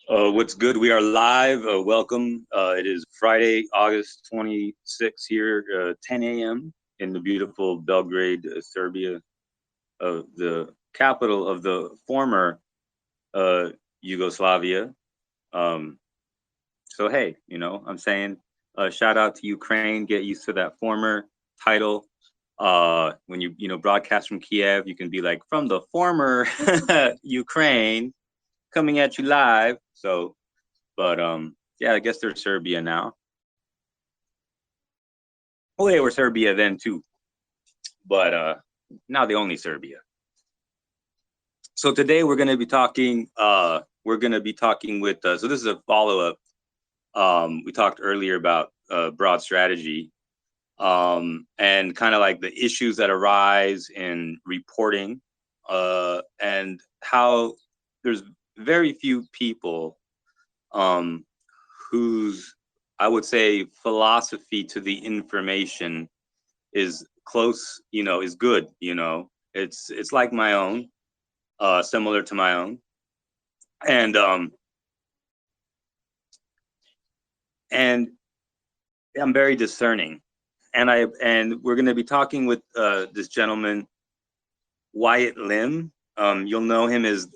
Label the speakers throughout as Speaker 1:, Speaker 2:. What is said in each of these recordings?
Speaker 1: What's good? We are live. Welcome. It is Friday, August 26th here, 10 a.m. in the beautiful Belgrade, Serbia, the capital of the former Yugoslavia. Um, so, hey, I'm saying shout out to Ukraine. Get used to that former title. When you broadcast from Kiev, you can be like, from the former Ukraine, coming at you live. But yeah, I guess they're Serbia now. Well, they were Serbia then too, but now the only Serbia. So today we're going to be talking. With. So this is a follow up. We talked earlier about broad strategy, and kind of like the issues that arise in reporting, and how there's very few people whose, I would say, philosophy to the information is close, is good. It's like my own, similar to my own, and and I'm very discerning, and we're going to be talking with this gentleman, Wyatt Lim. You'll know him as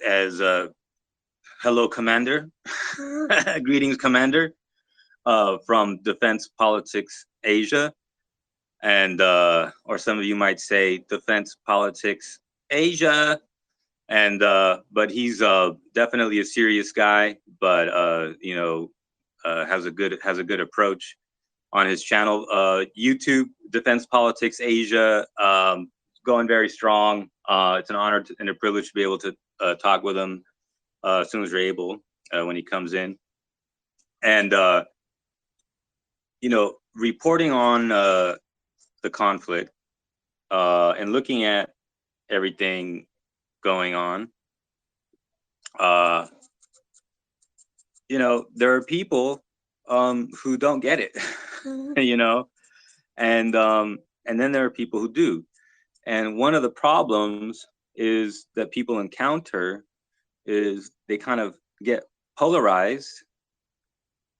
Speaker 1: hello, Commander. Greetings, Commander, from Defense Politics Asia, and or some of you might say Defense Politics Asia. And but he's definitely a serious guy, but has a good approach on his channel, YouTube, Defense Politics Asia, going very strong. It's an honor and a privilege to be able to talk with him as soon as we're able, when he comes in. And reporting on the conflict, and looking at everything going on, there are people who don't get it, and then there are people who do. And one of the problems is that people encounter is they kind of get polarized,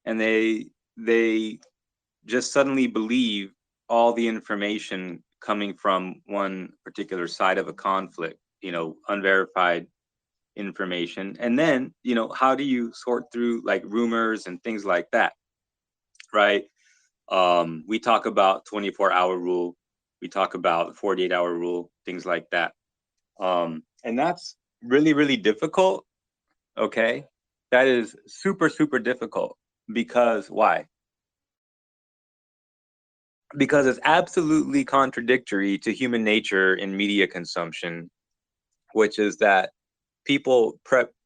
Speaker 1: and they just suddenly believe all the information coming from one particular side of a conflict, unverified information. And then, how do you sort through like rumors and things like that, right? We talk about 24-hour rule, we talk about 48-hour rule, things like that. And that's really, really difficult. Okay. That is super, super difficult. Because why? Because it's absolutely contradictory to human nature in media consumption, which is that people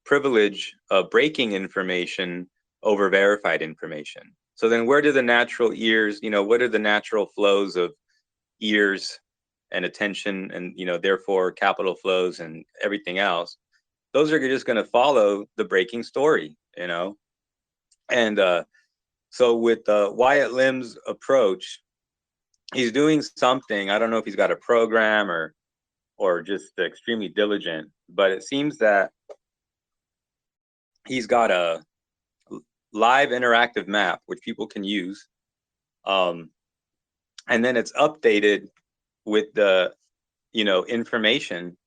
Speaker 1: privilege breaking information over verified information. So then where do the natural ears, what are the natural flows of ears and attention, and, therefore capital flows and everything else? Those are just going to follow the breaking story, And so with Wyatt Lim's approach, he's doing something. I don't know if he's got a program or just extremely diligent, but it seems that he's got a live interactive map which people can use, and then it's updated with the information,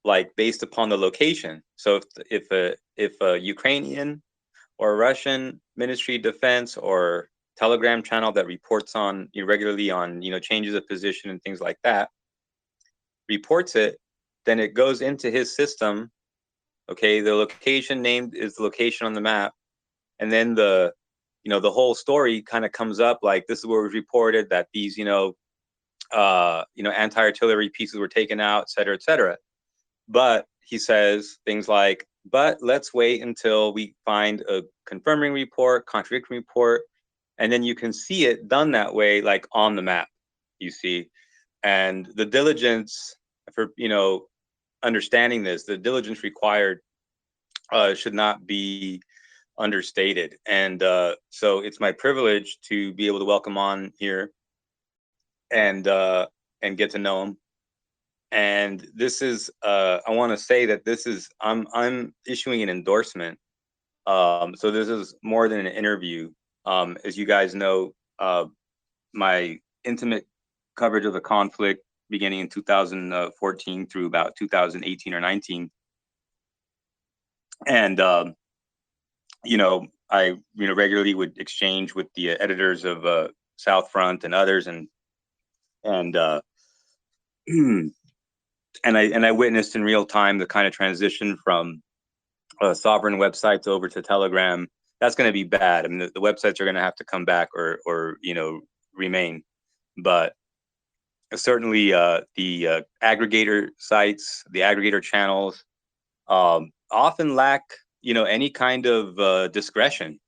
Speaker 1: like based upon the location. So if a Ukrainian or Russian Ministry of Defense or Telegram channel that reports on regularly on changes of position and things like that reports it, then it goes into his system. Okay, the location named is the location on the map, and then the whole story kind of comes up, like, this is where it was reported that these anti-artillery pieces were taken out, et cetera, et cetera. But he says things like, but let's wait until we find a confirming report, contradictory report, and then you can see it done that way, like on the map, you see. And the diligence for understanding this, the diligence required should not be understated. And so it's my privilege to be able to welcome on here and get to know him. And this is I want to say that this is I'm issuing an endorsement So this is more than an interview. As you guys know, my intimate coverage of the conflict beginning in 2014 through about 2018 or 19. And, I, regularly would exchange with the editors of South Front and others. And I witnessed in real time the kind of transition from sovereign websites over to Telegram. That's going to be bad. I mean, the websites are going to have to come back or remain. But certainly the aggregator sites, the aggregator channels, often lack any kind of discretion.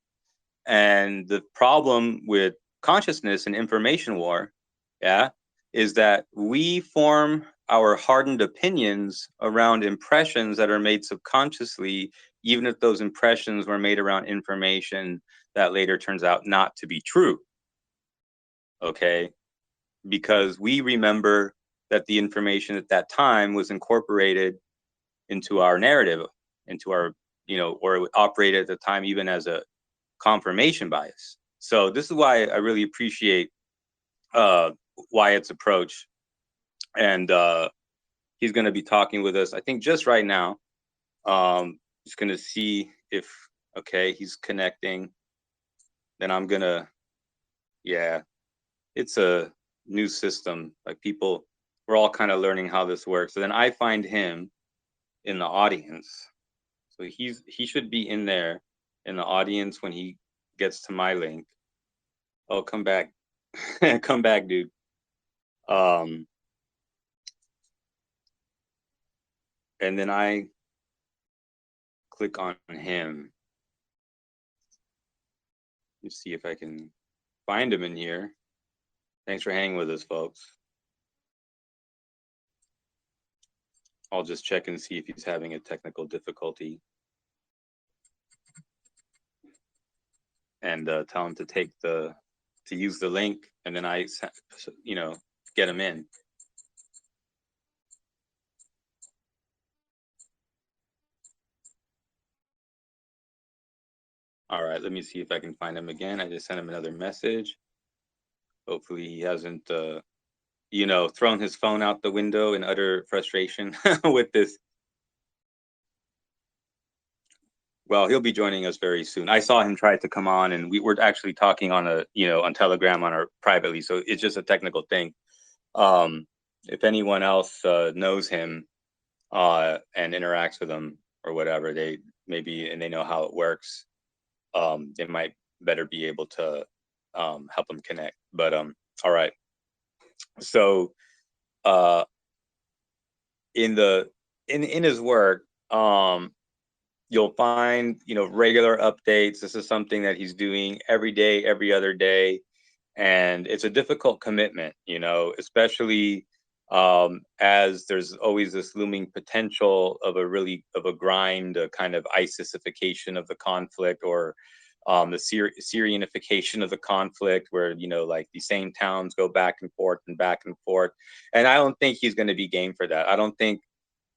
Speaker 1: And the problem with consciousness and information war, is that we form our hardened opinions around impressions that are made subconsciously, even if those impressions were made around information that later turns out not to be true. Okay? Because we remember that the information at that time was incorporated into our narrative, into our, or it operated at the time even as a confirmation bias. So this is why I really appreciate Wyatt's approach. And he's going to be talking with us, I think, just right now. Just going to see if, okay, he's connecting. Then I'm going to, it's a new system. Like we're all kind of learning how this works. So then I find him in the audience. So he should be in there in the audience when he gets to my link. Oh, come back. Come back, dude. And then I click on him. Let's see if I can find him in here. Thanks for hanging with us, folks. I'll just check and see if he's having a technical difficulty. And tell him to use the link, and then I, get him in. All right, let me see if I can find him again. I just sent him another message. Hopefully he hasn't, thrown his phone out the window in utter frustration with this. Well, he'll be joining us very soon. I saw him try to come on, and we were actually talking on on Telegram on our privately. So it's just a technical thing. If anyone else knows him and interacts with him or whatever, they know how it works. They might better be able to help them connect. But all right. So in his work, you'll find regular updates. This is something that he's doing every day, every other day, and it's a difficult commitment, especially as there's always this looming potential of a grind, a kind of ISISification of the conflict, or the Syrianification of the conflict, where like the same towns go back and forth and back and forth. And I don't think he's going to be game for that. I don't think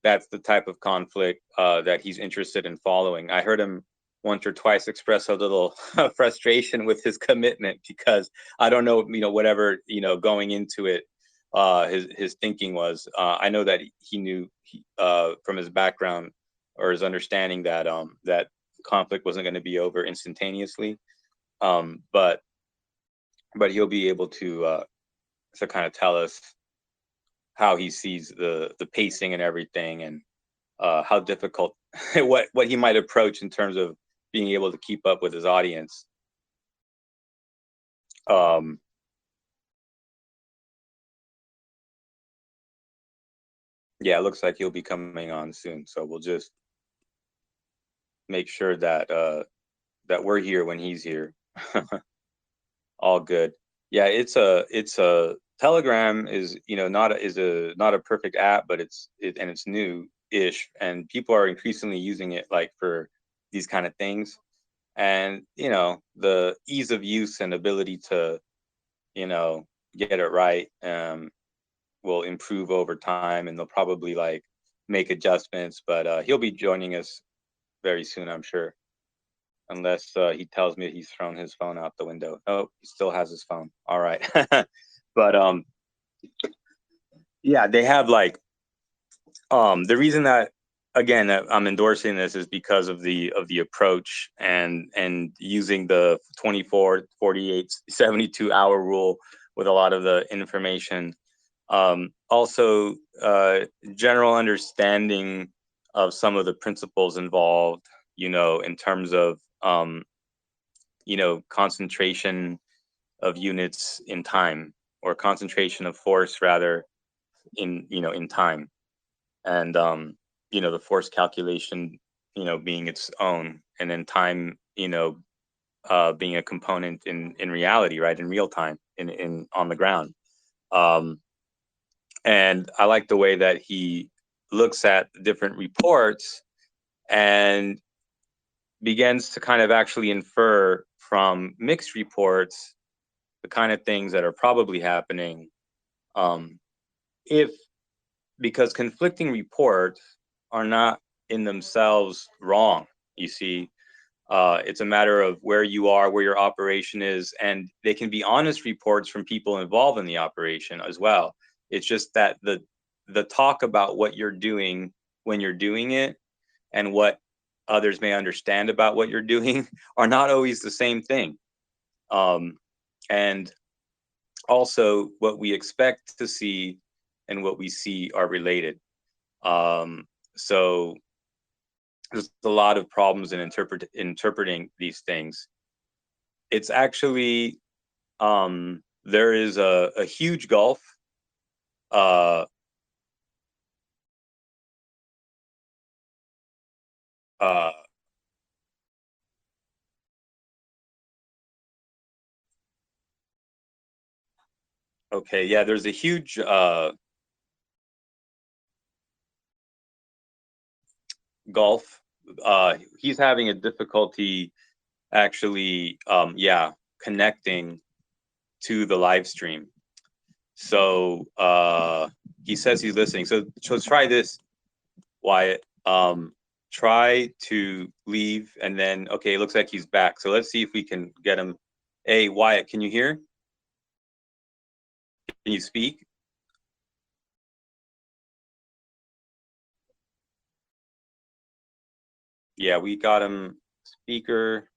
Speaker 1: that's the type of conflict that he's interested in following. I heard him once or twice express a little frustration with his commitment, because I don't know, whatever, going into it, his thinking was. I know that he knew from his background or his understanding that that conflict wasn't going to be over instantaneously, but he'll be able to kind of tell us how he sees the pacing and everything, and how difficult what he might approach in terms of being able to keep up with his audience. Yeah, it looks like he'll be coming on soon, so we'll just make sure that that we're here when he's here. All good. Yeah, it's a Telegram is not a perfect app, but it's new-ish, and people are increasingly using it like for these kind of things. And the ease of use and ability to get it right will improve over time, and they'll probably like make adjustments. But he'll be joining us very soon, I'm sure. unless he tells me he's thrown his phone out the window. Oh, he still has his phone. All right. But yeah, they have like the reason that, again, that I'm endorsing this is because of the approach and using the 24, 48, 72 hour rule with a lot of the information. Also, general understanding of some of the principles involved, in terms of, concentration of units in time, or concentration of force rather in time. And, the force calculation, being its own, and then time, being a component in reality, right? In real time, in on the ground. And I like the way that he looks at different reports and begins to kind of actually infer from mixed reports the kind of things that are probably happening. If Because conflicting reports are not in themselves wrong, you see. It's a matter of where you are, where your operation is, and they can be honest reports from people involved in the operation as well. It's just that the talk about what you're doing when you're doing it, and what others may understand about what you're doing, are not always the same thing. And also, what we expect to see and what we see are related. So there's a lot of problems in interpreting these things. It's actually, there is a huge gulf. Uh, uh, okay, yeah, there's a huge gulf. He's having a difficulty actually, yeah, connecting to the live stream. So he says he's listening. So let's try this, Wyatt. Try to leave, and then, okay, it looks like he's back. So let's see if we can get him. Hey, Wyatt, can you hear? Can you speak? Yeah, we got him speaker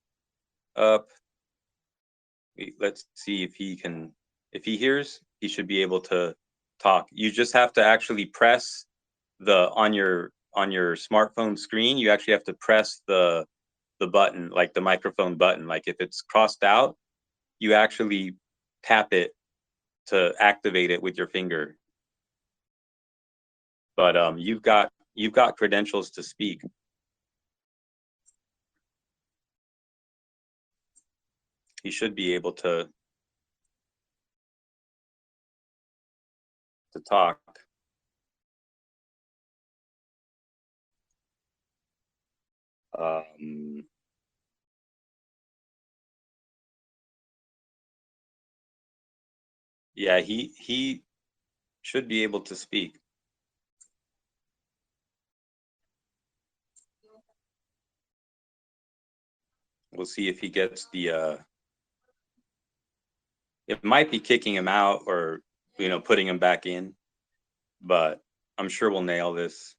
Speaker 1: up. Let's see if he can, if he hears, he should be able to talk. You just have to actually press the, on your smartphone screen, you actually have to press the button, like the microphone button. Like if it's crossed out, you actually tap it to activate it with your finger. But you've got credentials to speak. He should be able to talk. Um, yeah, he should be able to speak. We'll see if he gets the. It might be kicking him out, or putting him back in, but I'm sure we'll nail this.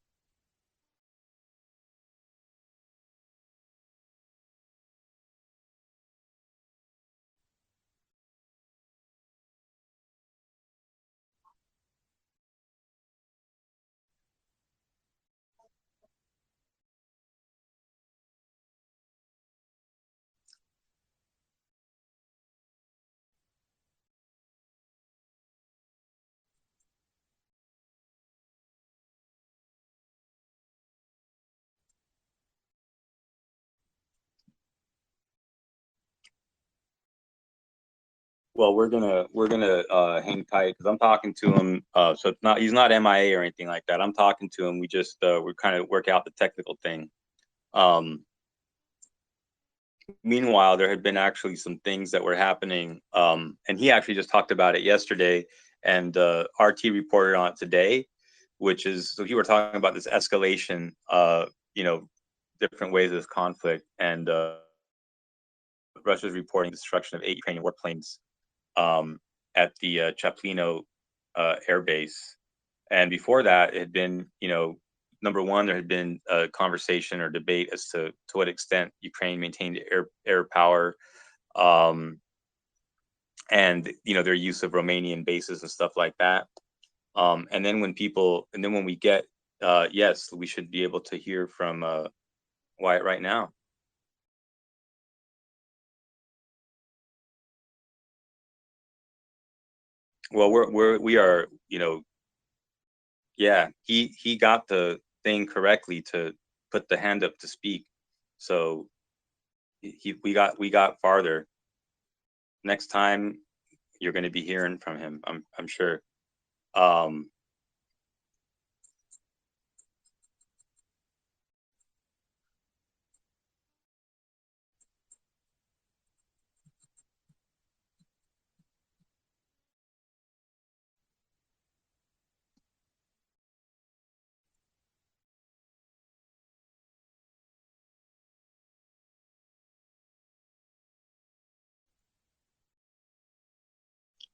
Speaker 1: Well, we're gonna hang tight because I'm talking to him. So it's not, he's not MIA or anything like that. I'm talking to him. We just we're kind of work out the technical thing. Um, Meanwhile, there had been actually some things that were happening, and he actually just talked about it yesterday, and RT reported on it today, which is, so he were talking about this escalation, different ways of this conflict, and Russia's reporting destruction of 8 Ukrainian warplanes at the Chaplino air base. And before that, it had been, number one, there had been a conversation or debate as to what extent Ukraine maintained air power, and their use of Romanian bases and stuff like that. And then when we get, yes, we should be able to hear from Wyatt right now. Well, we are, yeah, he got the thing correctly to put the hand up to speak. So we got farther. Next time you're going to be hearing from him, I'm sure.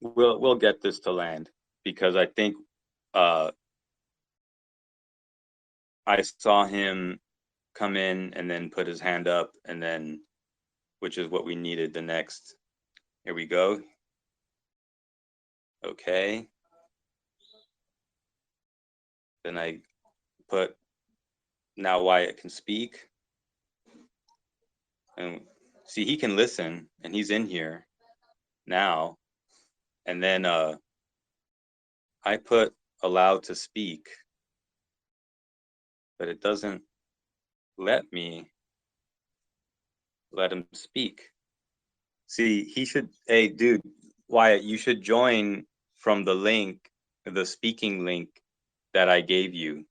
Speaker 1: We'll get this to land, because I think I saw him come in and then put his hand up, and then, which is what we needed the next. Here we go. Okay. Then I put, now Wyatt can speak. And see, he can listen, and he's in here now. And then I put allowed to speak, but it doesn't let me let him speak. See, he should, hey, dude, Wyatt, you should join from the link, the speaking link that I gave you,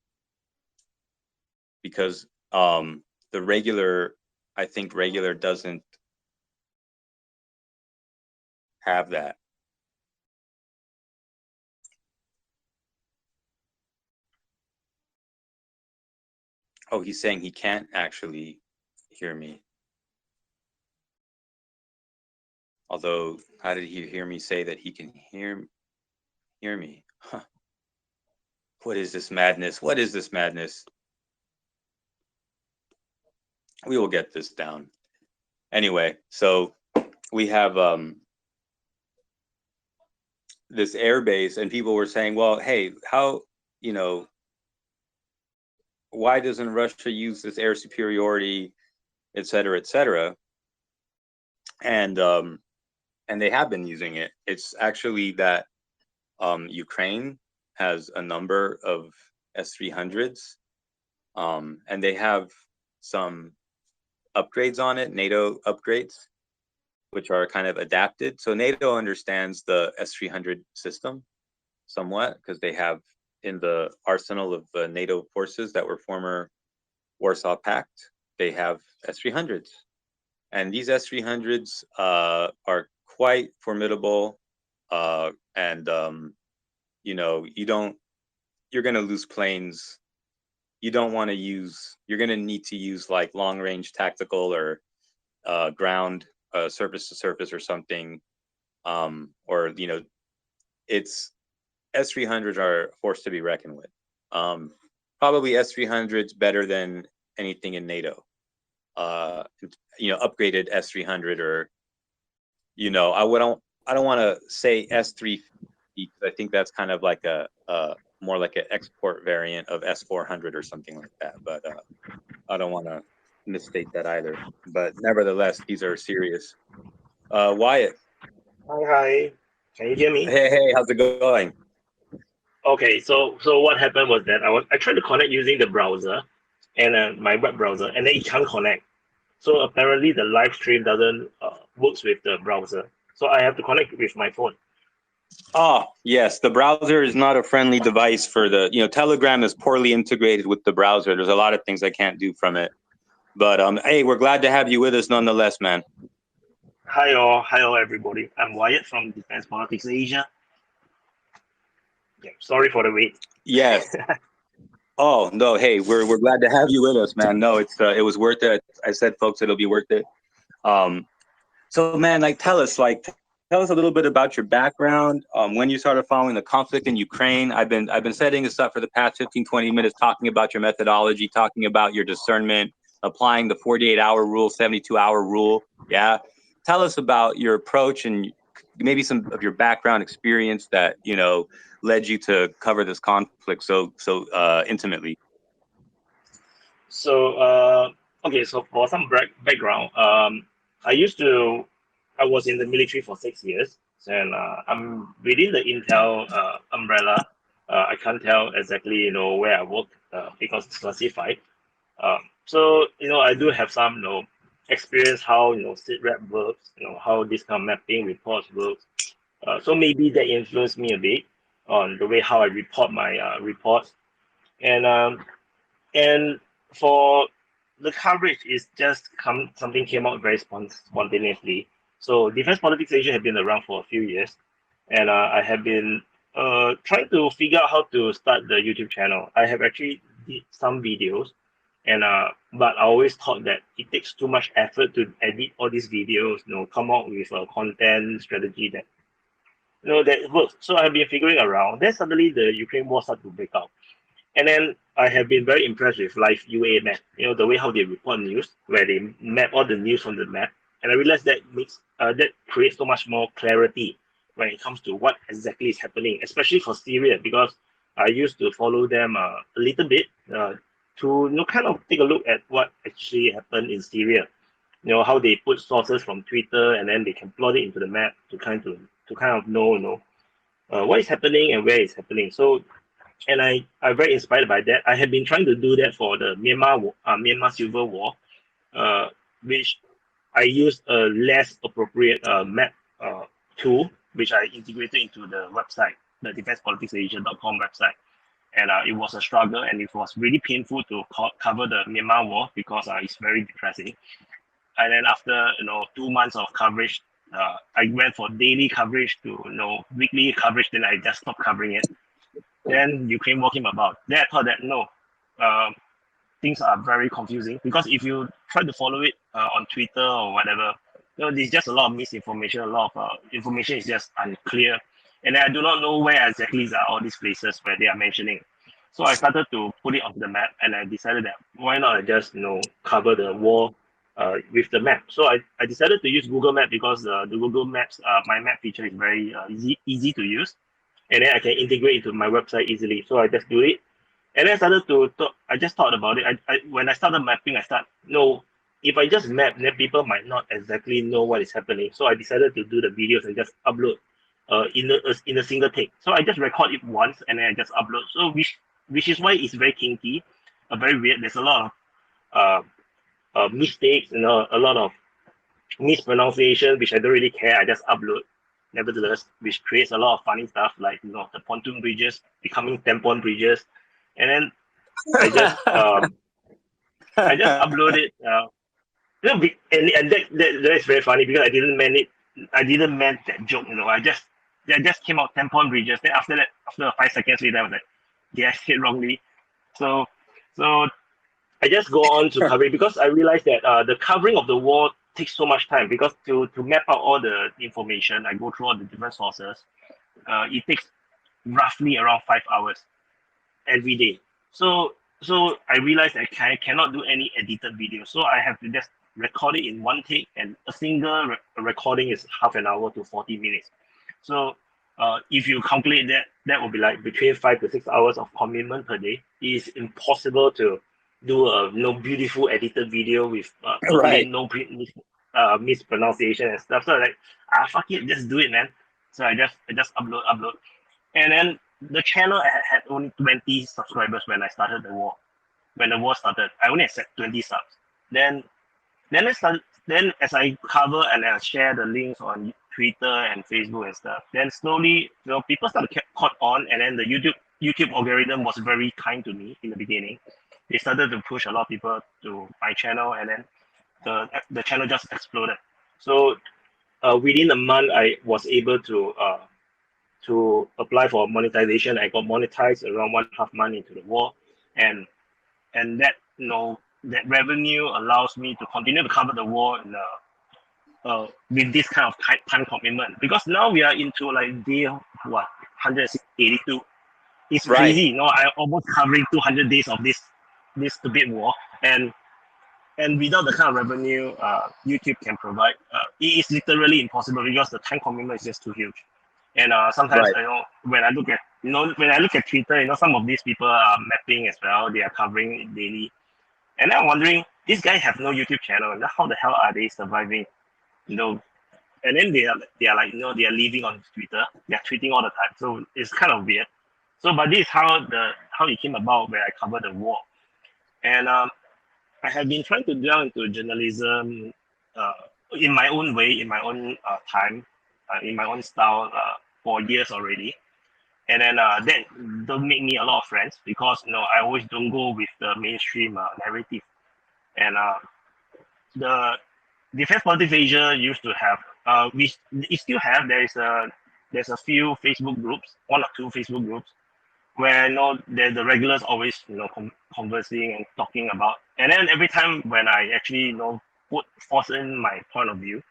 Speaker 1: because the regular, I think regular doesn't have that. Oh, he's saying he can't actually hear me. Although, how did he hear me say that he can hear me? Huh. What is this madness? What is this madness? We will get this down. Anyway, so we have this air base, and people were saying, well, hey, how, why doesn't Russia use this air superiority, et cetera, et cetera? And they have been using it. It's actually that Ukraine has a number of S-300s, and they have some upgrades on it, NATO upgrades, which are kind of adapted. So NATO understands the S-300 system somewhat, because they have in the arsenal of NATO forces that were former Warsaw Pact, they have S-300s. And these S-300s are quite formidable, and you're going to lose planes. You don't want to use, you're going to need to use like long range tactical or ground, surface to surface or something, or it's S-300s are a force to be reckoned with. Probably S-300s better than anything in NATO. Upgraded S-300, or I don't want to say S-350, because I think that's kind of like a more like an export variant of S-400 or something like that. But I don't want to misstate that either. But nevertheless, these are serious. Wyatt.
Speaker 2: Hi. Can you hear me?
Speaker 1: Hey, how's it going?
Speaker 2: Okay, so what happened was that I tried to connect using the browser and my web browser, and then it can't connect. So apparently the live stream doesn't works with the browser. So I have to connect with my phone.
Speaker 1: Oh, yes. The browser is not a friendly device for the, Telegram is poorly integrated with the browser. There's a lot of things I can't do from it. But hey, we're glad to have you with us nonetheless, man.
Speaker 2: Hi all everybody. I'm Wyatt from Defense Politics Asia. Yeah, sorry for the wait.
Speaker 1: Yes. Oh no, hey, we're glad to have you with us, man. No, it was worth it. I said, folks, it'll be worth it. So man, like tell us a little bit about your background, when you started following the conflict in Ukraine. I've been setting this up for the past 15, 20 minutes, talking about your methodology, talking about your discernment, applying the 48-hour rule, 72-hour rule. Yeah. Tell us about your approach and maybe some of your background experience that, led you to cover this conflict so intimately.
Speaker 2: So, okay, so for some background, I was in the military for 6 years, and I'm within the Intel umbrella. I can't tell exactly, where I work because it's classified. So, I do have some, experience how, SITREP works, how this kind of mapping reports works. So maybe that influenced me a bit on the way how I report my reports. And for the coverage is just something came out very spontaneously. So Defense Politics Asia had been around for a few years, and I have been trying to figure out how to start the YouTube channel. I have actually did some videos, and but I always thought that it takes too much effort to edit all these videos, come out with a content strategy that that works. So I have been figuring around. Then suddenly the Ukraine war started to break out. And then I have been very impressed with live UA map, the way how they report news, where they map all the news on the map. And I realized that creates so much more clarity when it comes to what exactly is happening, especially for Syria, because I used to follow them a little bit to kind of take a look at what actually happened in Syria. How they put sources from Twitter and then they can plot it into the map to kind of know what is happening and where it's happening. So and I'm very inspired by that. I have been trying to do that for the Myanmar Civil War, which I used a less appropriate map tool, which I integrated into the website, the defensepoliticsasia.com website. And it was a struggle, and it was really painful to cover the Myanmar war because it's very depressing. And then after 2 months of coverage, I went for daily coverage to weekly coverage. Then I just stopped covering it. Then Ukraine war came about. Then I thought that no, things are very confusing because if you try to follow it on Twitter or whatever, there's just a lot of misinformation. A lot of information is just unclear, and I do not know where exactly are all these places where they are mentioning. So I started to put it onto the map, and I decided that why not I just cover the war with the map. So I decided to use Google Map because the Google Maps my map feature is very easy to use, and then I can integrate into my website easily. So I just do it. And then I started to talk, I just thought about it. When I started mapping, if I just map, then people might not exactly know what is happening. So I decided to do the videos and just upload in a single take. So I just record it once and then I just upload. So which is why it's very kinky, very weird. There's a lot of mistakes, a lot of mispronunciation, which I don't really care. I just upload. Nevertheless, which creates a lot of funny stuff like the pontoon bridges becoming tampon bridges, and then I just upload it. And that is very funny because I didn't mean it. I didn't meant that joke. I just came out tampon bridges. Then after that, after 5 seconds later, I was like, yeah, I said wrongly. So I just go on to cover it because I realized that the covering of the war takes so much time because to map out all the information, I go through all the different sources. It takes roughly around 5 hours every day. So I realized I cannot do any edited video. So I have to just record it in one take, and a single recording is half an hour to 40 minutes. So if you calculate that, that will be like between 5 to 6 hours of commitment per day. It is impossible to do a beautiful edited video with totally
Speaker 1: Right.
Speaker 2: no mispronunciation and stuff. So I'm like, fuck it, just do it, man. So I just upload, and then the channel had only 20 subscribers when I started the war. When the war started, I only had 20 subs. Then I started. Then as I cover and I share the links on Twitter and Facebook and stuff, then slowly, people started caught on, and then the YouTube algorithm was very kind to me in the beginning. They started to push a lot of people to my channel, and then the channel just exploded. So within a month, I was able to apply for monetization. I got monetized around 1.5 months into the war, and that that revenue allows me to continue to cover the war with this kind of time commitment, because now we are into like day what 182. It's
Speaker 1: Right.
Speaker 2: crazy. You know, I almost covering 200 days of this stupid war, and without the kind of revenue YouTube can provide, it is literally impossible because the time commitment is just too huge. And sometimes,
Speaker 1: Right.
Speaker 2: you know, when I look at Twitter, you know, some of these people are mapping as well. They are covering it daily, and I'm wondering, these guys have no YouTube channel, and how the hell are they surviving? You know, and then they are like, you know, they are living on Twitter. They are tweeting all the time, so it's kind of weird. So, but this is how it came about, where I covered the war, and I have been trying to delve into journalism uh, in my own way, in my own time, in my own style for years already. And then that don't make me a lot of friends, because you know I always don't go with the mainstream narrative. And the Defense Politics Asia used to have, we still have, there's a few Facebook groups, one or two Facebook groups, where you know the regulars always, you know, conversing and talking about. And then every time when I actually, you know, force in my point of view,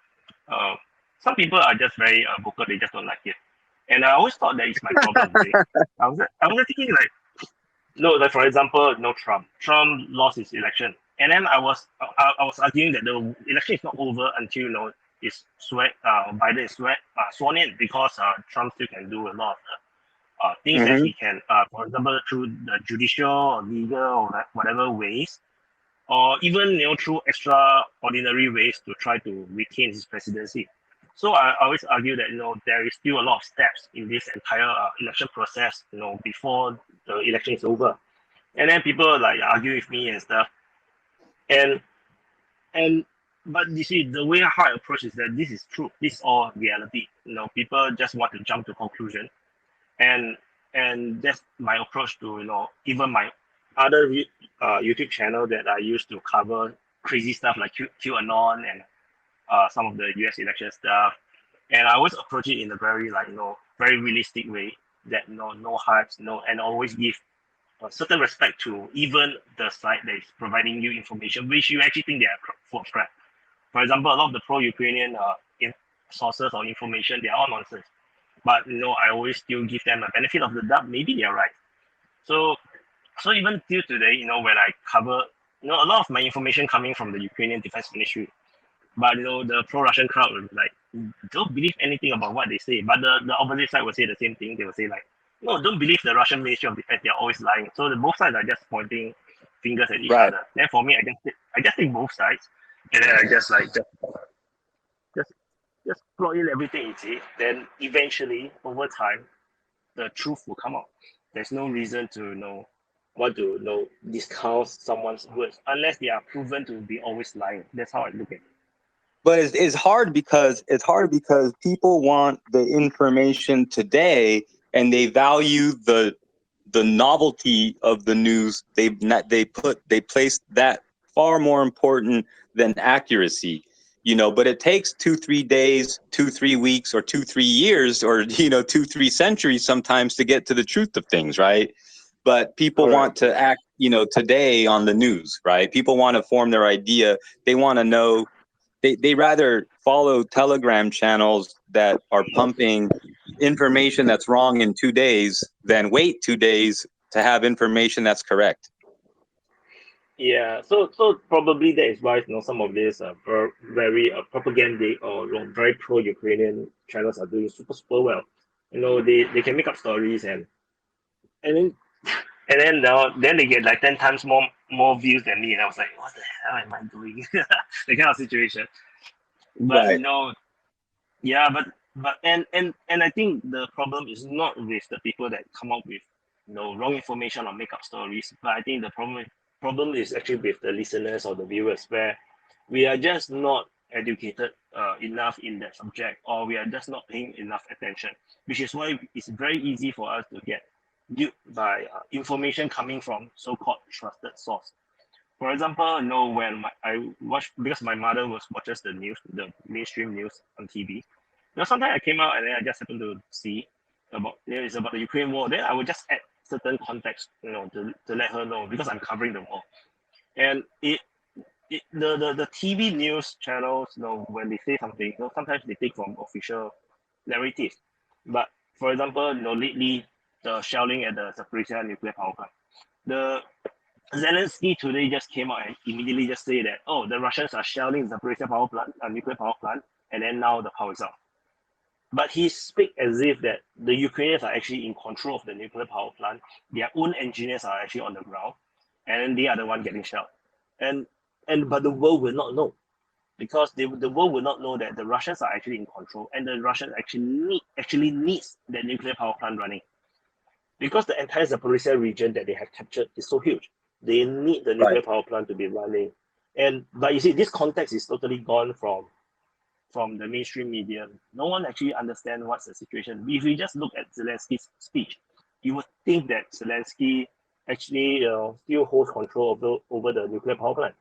Speaker 2: uh, some people are just very vocal. They just don't like it, and I always thought that it's my problem. See? I was thinking like, no, like for example, no, Trump lost his election, and then I was arguing that the election is not over until, you know, it's Biden is sworn in, because Trump still can do a lot of things that
Speaker 1: Mm-hmm.
Speaker 2: he can, for example, through the judicial or legal or whatever ways, or even, you know, through extraordinary ways to try to retain his presidency. So I always argue that, you know, there is still a lot of steps in this entire election process, you know, before the election is over. And then people like argue with me and stuff, and and but you see, the way how I approach is that this is true. This is all reality. You know, people just want to jump to conclusion, and that's my approach to, you know, even my other YouTube channel that I used to cover crazy stuff like QAnon and some of the US election stuff, and I always approach it in a very, like, you know, very realistic way, that, you know, no hypes, no, and always give a certain respect to even the site that is providing you information which you actually think they are full of crap. For example, a lot of the pro-Ukrainian sources or information, they are all nonsense. But you know, I always still give them a benefit of the doubt. Maybe they're right. So even till today, you know, when I cover, you know, a lot of my information coming from the Ukrainian Defense Ministry, but you know, the pro-Russian crowd will be like, don't believe anything about what they say. But the opposite side will say the same thing. They will say like, no, don't believe the Russian Ministry of Defense. They're always lying. So the both sides are just pointing fingers at each
Speaker 1: Right.
Speaker 2: other. Then for me, I just take both sides, and then I just like just just plug in everything into it. Then eventually, over time, the truth will come out. There's no reason to, you know, want to, you know, discount someone's words unless they are proven to be always lying. That's how I look at it.
Speaker 1: But it's hard because people want the information today, and they value the novelty of the news. They place that far more important than accuracy. You know, but it takes 2-3 days, 2-3 weeks, or 2-3 years, or, you know, 2-3 centuries sometimes to get to the truth of things, right? But people want to act, you know, today on the news, right? People want to form their idea. They want to know. They rather follow Telegram channels that are pumping information that's wrong in 2 days than wait 2 days to have information that's correct.
Speaker 2: Yeah, so probably that is why, you know, some of these very propaganda or, you know, very pro-Ukrainian channels are doing super well. You know, they can make up stories, and then now then they get like 10 times more views than me, and I was like, what the hell am I doing? The kind of situation. But you
Speaker 1: Right.
Speaker 2: know, yeah, but and I think the problem is not with the people that come up with, you know, wrong information or make up stories, but I think the problem is actually with the listeners or the viewers, where we are just not educated enough in that subject, or we are just not paying enough attention, which is why it's very easy for us to get duped by information coming from so-called trusted source. For example, you know, when I watch, because my mother watches the news, the mainstream news on TV. You know, sometimes I came out and then I just happened to see about, you know, it's about the Ukraine war. Then I would just add certain context, you know, to let her know, because I'm covering the war. And the TV news channels, when they say something, sometimes they take from official narratives. But for example, lately the shelling at the Zaporizhzhia nuclear power plant, the Zelensky today just came out and immediately just say that, oh, the Russians are shelling the Zaporizhzhia power plant, nuclear power plant, and then now the power is out. But he speaks as if that the Ukrainians are actually in control of the nuclear power plant. Their own engineers are actually on the ground, and they are the one getting shelled. But the world will not know, because the world will not know that the Russians are actually in control, and the Russians actually needs the nuclear power plant running, because the entire Zaporizhzhia region that they have captured is so huge. They need the nuclear power plant to be running, but you see, this context is totally gone from the mainstream media. No one actually understands what's the situation. If you just look at Zelensky's speech, you would think that Zelensky actually still holds control over the nuclear power plant.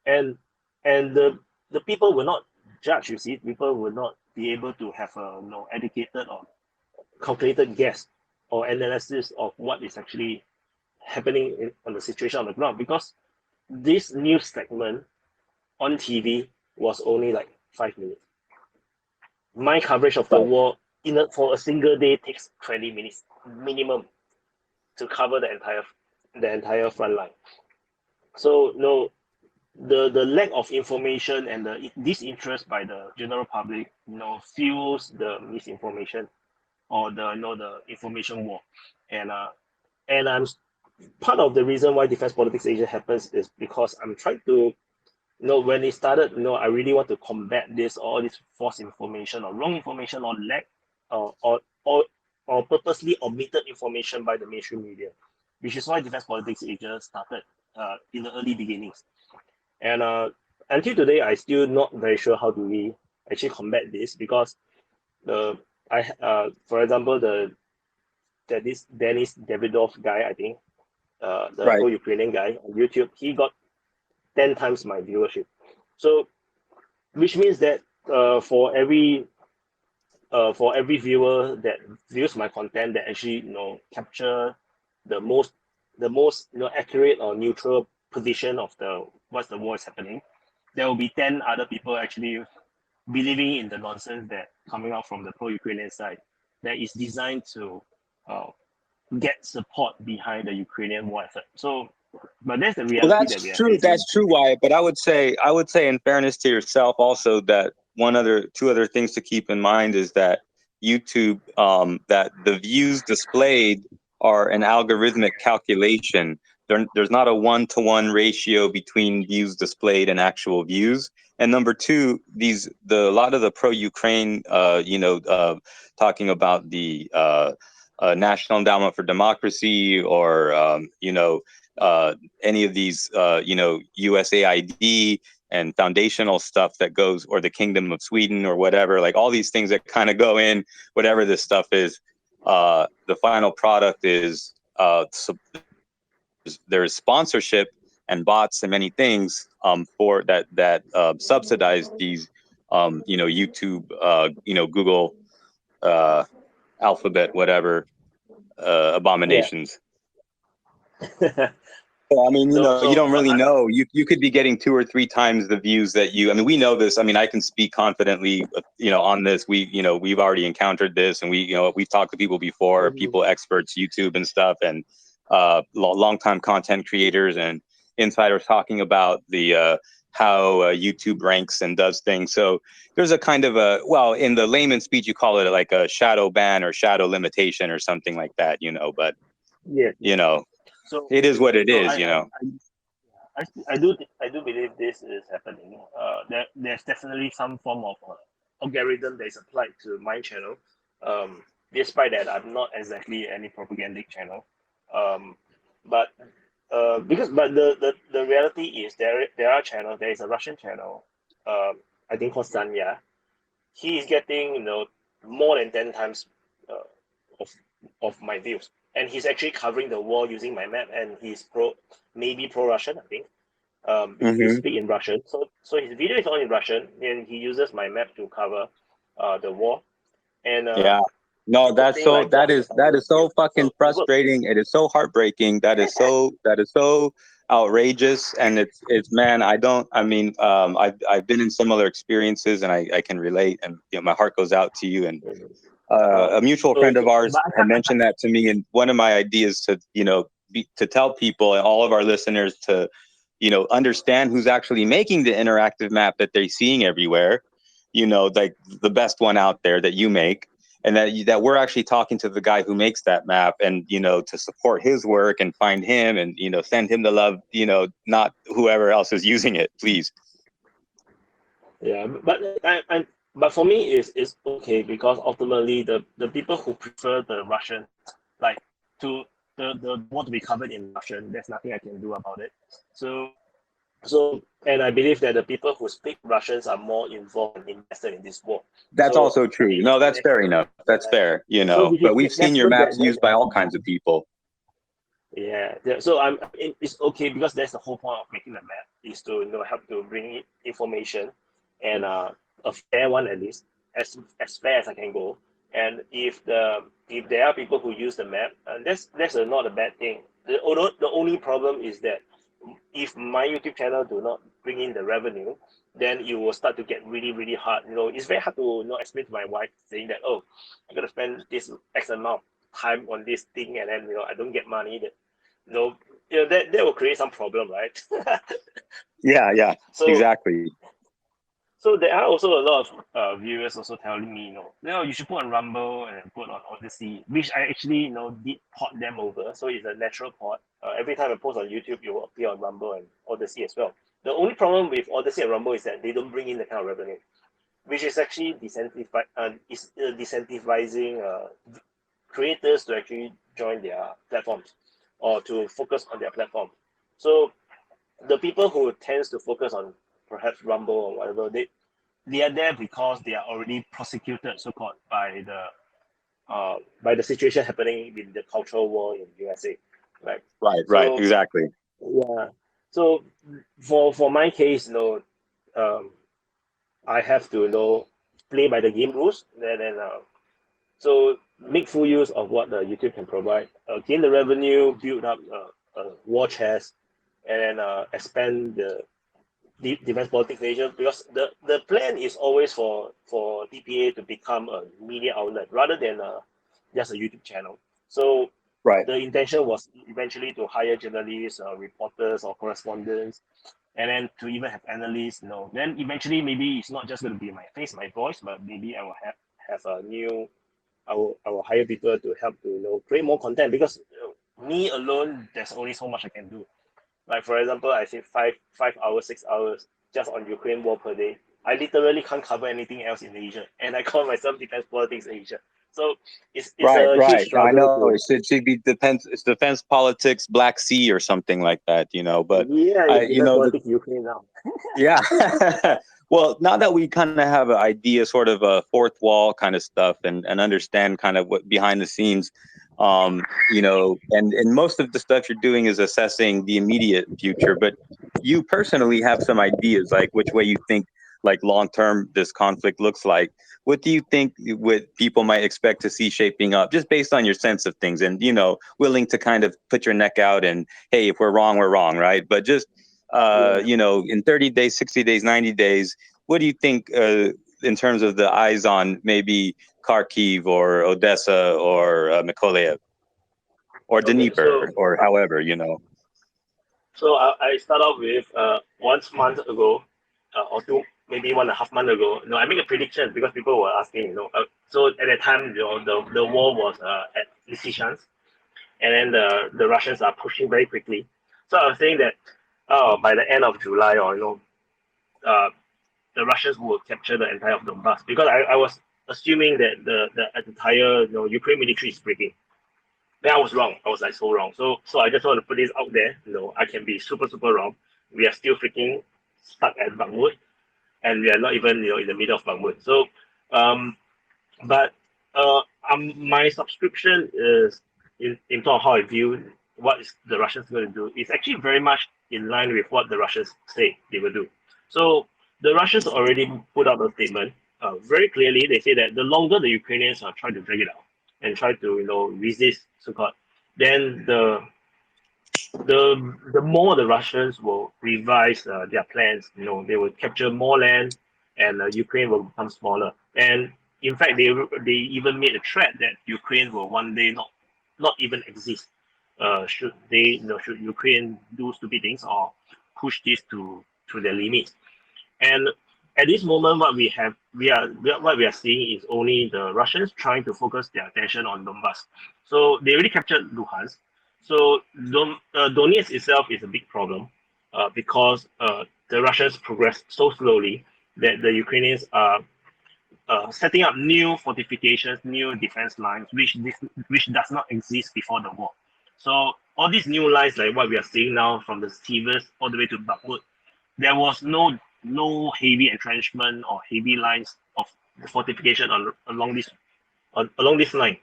Speaker 2: And the people will not judge, you see. People will not be able to have a educated or calculated guess or analysis of what is actually happening on the situation on the ground, because this news segment on TV was only like 5 minutes. My coverage of the war for a single day takes 20 minutes minimum to cover the entire front line. So the lack of information and the disinterest by the general public, fuels the misinformation or the information war. And I'm part of the reason why Defense Politics Asia happens is because I'm trying to, when it started, I really want to combat all this false information or wrong information or lack or purposely omitted information by the mainstream media, which is why Defense Politics Asia started in the early beginnings. And until today, I still not very sure how do we actually combat this, because for example, this Denis Davidov guy, I think, the pro-Ukrainian guy on YouTube, he got 10 times my viewership. So, which means that for every viewer that views my content that actually capture the most accurate or neutral position of what's the war is happening, there will be 10 other people actually believing in the nonsense that coming out from the pro-Ukrainian side that is designed to get support behind the Ukrainian war effort. So, but that's the reality.
Speaker 1: Well, that's true. That's true, Wyatt. But I would say, in fairness to yourself, also that two other things to keep in mind is that YouTube, that the views displayed are an algorithmic calculation. There's not a 1-to-1 ratio between views displayed and actual views. And number two, a lot of the pro-Ukraine, talking about the National Endowment for Democracy or any of these USAID and foundational stuff that goes, or the Kingdom of Sweden or whatever, like all these things that kind of go in, whatever this stuff is, the final product is there's sponsorship and bots and many things for that subsidize these YouTube, Google, Alphabet, whatever abominations.
Speaker 2: Yeah.
Speaker 1: I mean, you don't really know. You could be getting 2 or 3 times the views that you. I mean, we know this. I mean, I can speak confidently, on this. We've already encountered this, and we've talked to people before, people, experts, YouTube and stuff, and longtime content creators and insiders talking about the how YouTube ranks and does things. So there's a kind of in the layman speech, you call it like a shadow ban or shadow limitation or something like that, But
Speaker 2: so
Speaker 1: it is what it is,
Speaker 2: I do believe this is happening. There's definitely some form of algorithm that is applied to my channel. Despite that, I'm not exactly any propagandic channel. But the reality is there are channels. There is a Russian channel, I think called Sanya. He is getting more than 10 times of my views, and he's actually covering the war using my map, and he's maybe pro-Russian, I think. Because he speak in Russian, so his video is all in Russian, and he uses my map to cover the war. And
Speaker 1: no, that is so fucking frustrating. It is so heartbreaking. That is so outrageous, and it's man, I've been in similar experiences, and I can relate, and my heart goes out to you. And a mutual friend of ours had mentioned that to me, and one of my ideas to to tell people and all of our listeners to understand who's actually making the interactive map that they're seeing everywhere, like the best one out there that you make, and that we're actually talking to the guy who makes that map, and to support his work and find him, and send him the love, not whoever else is using it, please.
Speaker 2: Yeah, but for me it's okay, because ultimately the people who prefer the Russian, like to the war to be covered in Russian, there's nothing I can do about it. So and I believe that the people who speak Russians are more involved and invested in this war.
Speaker 1: That's also true. No, that's fair enough. That's fair, but we've seen your maps used by all kinds of people.
Speaker 2: Yeah. So it's okay, because that's the whole point of making the map, is to help to bring in information, and a fair one, at least as fair as I can go. And if there are people who use the map, that's not a bad thing. The only problem is that if my YouTube channel do not bring in the revenue, then it will start to get really, really hard. It's very hard to explain to my wife, saying that, oh, I'm gonna spend this X amount of time on this thing, and then I don't get money. That will create some problem, right?
Speaker 1: Yeah,
Speaker 2: So
Speaker 1: exactly.
Speaker 2: So there are also a lot of viewers also telling me, you should put on Rumble and put on Odyssey, which I actually, did port them over. So it's a natural port. Every time I post on YouTube, it will appear on Rumble and Odyssey as well. The only problem with Odyssey and Rumble is that they don't bring in the kind of revenue, which is actually disincentivizing creators to actually join their platforms, or to focus on their platform. So the people who tends to focus on perhaps Rumble or whatever, they are there because they are already prosecuted, so-called, by the situation happening in the cultural war in USA, right?
Speaker 1: Right, exactly.
Speaker 2: Yeah. So for my case, I have to play by the game rules, so make full use of what the YouTube can provide, gain the revenue, build up a war chest, and then expand the defense politics Asia, because the plan is always for DPA to become a media outlet rather than just a YouTube channel. So
Speaker 1: Right.
Speaker 2: the intention was eventually to hire journalists, reporters, or correspondents, and then to even have analysts. Then eventually maybe it's not just going to be my face, my voice, but maybe I will have a new. I will hire people to help to create more content, because me alone, there's only so much I can do. Like, for example, I say 5 hours, 6 hours just on Ukraine war per day. I literally can't cover anything else in Asia, and I call myself Defense Politics Asia. So it's a huge struggle.
Speaker 1: I know it should be defense politics Black Sea or something like that, But
Speaker 2: yeah, Defense Politics Ukraine now.
Speaker 1: Yeah. Well, now that we kind of have an idea, sort of a fourth wall kind of stuff, and understand kind of what behind the scenes, and most of the stuff you're doing is assessing the immediate future, but you personally have some ideas, like which way you think, like, long term this conflict looks like. What do you think what people might expect to see shaping up, just based on your sense of things, and willing to kind of put your neck out, and hey, if we're wrong, right? But just in 30 days, 60 days, 90 days, what do you think in terms of the eyes on maybe Kharkiv or Odessa or Mykolaiv or Dnieper, or however,
Speaker 2: So I start off with 1 month ago, or two, maybe 1.5 months ago. I make a prediction, because people were asking. So at that time, the war was at Lysychansk, and then the Russians are pushing very quickly. So I was saying that by the end of July, or the Russians will capture the entire of Donbass, because I was assuming that the entire Ukraine military is breaking. Then I was wrong. I was so wrong. So I just want to put this out there. I can be super, super wrong. We are still freaking stuck at Bakhmut, and we are not even in the middle of Bakhmut. So but my subscription is in terms of how I view what is the Russians going to do. It's actually very much in line with what the Russians say they will do. So the Russians already put out a statement very clearly. They say that the longer the Ukrainians are trying to drag it out and try to resist, so-called, then the more the Russians will revise their plans, they will capture more land, and Ukraine will become smaller. And in fact, they even made a threat that Ukraine will one day not even exist. Should they, should Ukraine do stupid things or push this to their limits. And at this moment, what we are seeing is only the Russians trying to focus their attention on Donbass. So they already captured Luhansk. So Donetsk itself is a big problem because the Russians progress so slowly that the Ukrainians are setting up new fortifications, new defense lines, which does not exist before the war. So all these new lines, like what we are seeing now from the Sivers all the way to Bakhmut, there was no heavy entrenchment or heavy lines of fortification along this line.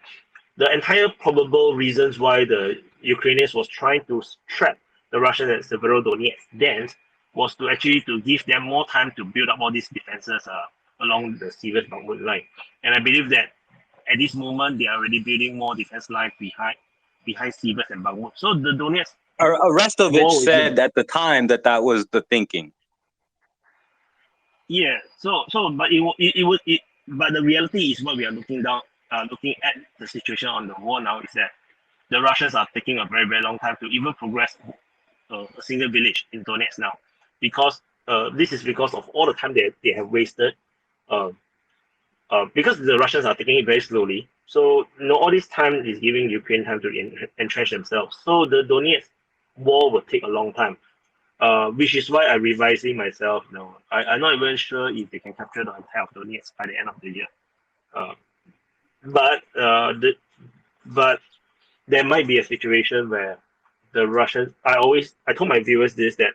Speaker 2: The entire probable reasons why the Ukrainians was trying to trap the Russians at Severodonetsk then was to actually to give them more time to build up all these defenses along the Sivers Bakhmut line. And I believe that at this moment they are already building more defense lines behind Sivers and Bakhmut. So the Donetsk
Speaker 1: Arestovich said at the time that was the thinking.
Speaker 2: Yeah. But but the reality is what we are looking at the situation on the war now is that the Russians are taking a very, very long time to even progress a single village in Donetsk now, because this is because of all the time they have wasted, because the Russians are taking it very slowly. So all this time is giving Ukraine time to entrench themselves. So the Donetsk war will take a long time. Which is why I'm revising myself now. I'm not even sure if they can capture the entire of Donetsk by the end of the year. But there might be a situation where the Russians. I told my viewers this, that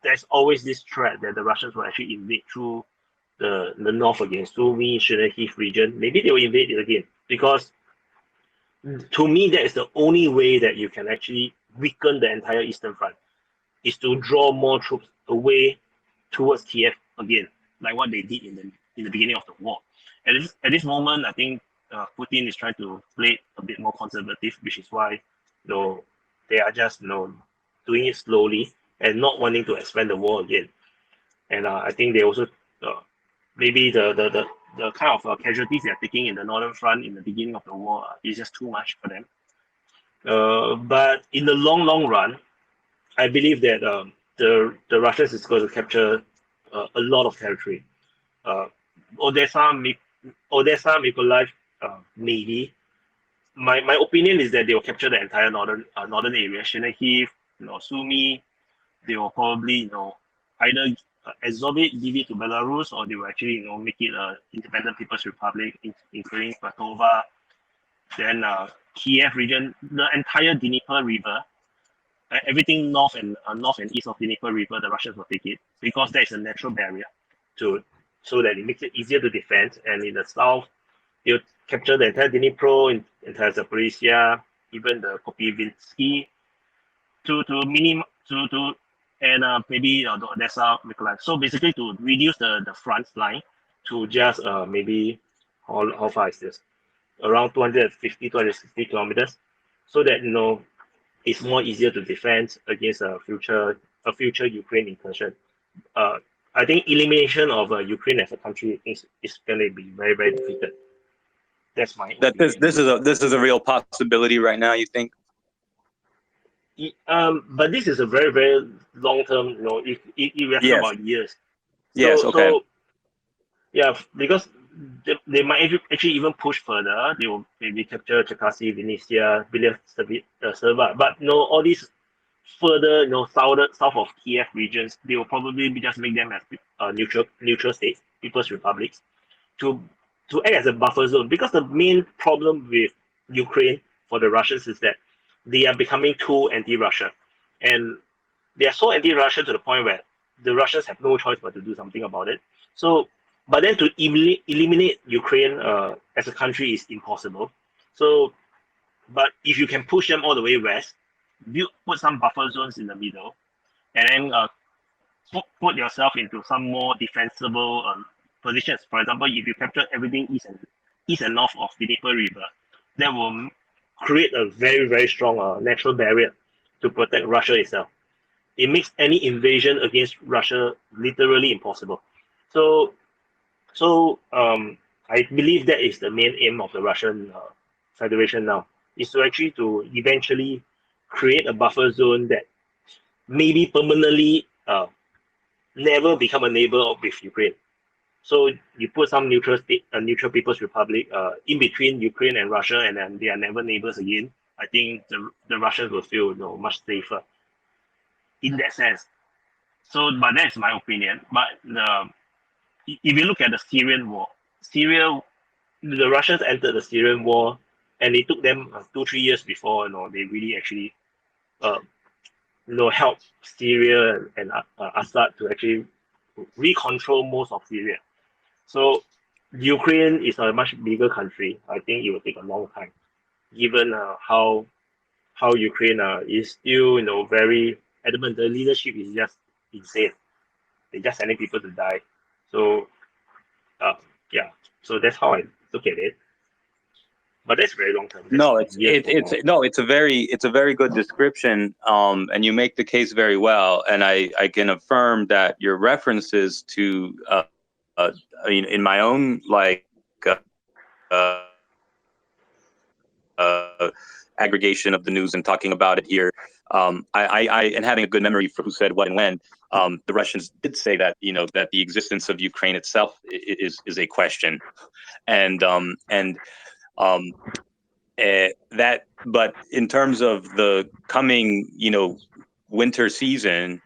Speaker 2: there's always this threat that the Russians will actually invade through the north again, Sumy, Chernihiv region. Maybe they will invade it again, because to me that is the only way that you can actually weaken the entire Eastern Front, is to draw more troops away towards Kiev again, like what they did in the beginning of the war. At this moment, I think Putin is trying to play a bit more conservative, which is why they are just doing it slowly and not wanting to expand the war again. And I think they also maybe the kind of casualties they are taking in the northern front in the beginning of the war is just too much for them. But in the long run, I believe that the Russians is going to capture a lot of territory. Odessa, Mykolaiv, maybe. My opinion is that they will capture the entire northern area. Chernihiv, Sumy. They will probably either absorb it, give it to Belarus, or they will actually make it an independent People's Republic, including Platova. Then Kiev region, the entire Dnieper River. Everything north and east of the Dnieper River, the Russians will take it, because there is a natural barrier so that it makes it easier to defend. And in the south, they'll capture the entire Dnipro, entire Zaporizhia, even the Kopivinsky, and maybe the Odessa, Mykolaiv. So basically, to reduce the front line to just maybe how far is this? Around 250, 260 kilometers, so that it's more easier to defend against a future Ukraine incursion. I think elimination of Ukraine as a country is going to be very, very difficult. That's my opinion.
Speaker 1: This is a real possibility right now, you think?
Speaker 2: But this is a very, very long term. If we are talking about years.
Speaker 1: Yes. Okay.
Speaker 2: So yeah, because they might actually even push further. They will maybe capture Cherkasy, Vinnytsia, Serva. But all these further, south of Kiev regions, they will probably just make them as neutral states, People's Republics, to act as a buffer zone. Because the main problem with Ukraine for the Russians is that they are becoming too anti-Russia, and they are so anti-Russia to the point where the Russians have no choice but to do something about it. So, but then to eliminate Ukraine as a country is impossible. So, but if you can push them all the way west, put some buffer zones in the middle, and then put yourself into some more defensible positions. For example, if you capture everything east and north of the Dnieper River, that will create a very, very strong natural barrier to protect Russia itself. It makes any invasion against Russia literally impossible. So I believe that is the main aim of the Russian Federation now, is to actually to eventually create a buffer zone that maybe permanently never become a neighbor with Ukraine. So you put some neutral state, neutral People's Republic in between Ukraine and Russia, and then they are never neighbors again. I think the Russians will feel much safer in that sense. So, but that's my opinion. But if you look at the Syrian war, the Russians entered the Syrian war, and it took them 2-3 years before they really actually help Syria and Assad to actually recontrol most of Syria. So Ukraine is a much bigger country. I think it will take a long time, given how Ukraine is still very adamant. The leadership is just insane. They're just sending people to die. So yeah, so that's how I look at it. But that's very long term.
Speaker 1: No, it's a very good description, and you make the case very well, and I can affirm that your references to I mean, in my own aggregation of the news and talking about it here, I and having a good memory for who said what and when, the Russians did say that that the existence of Ukraine itself is a question, and that, but in terms of the coming winter season,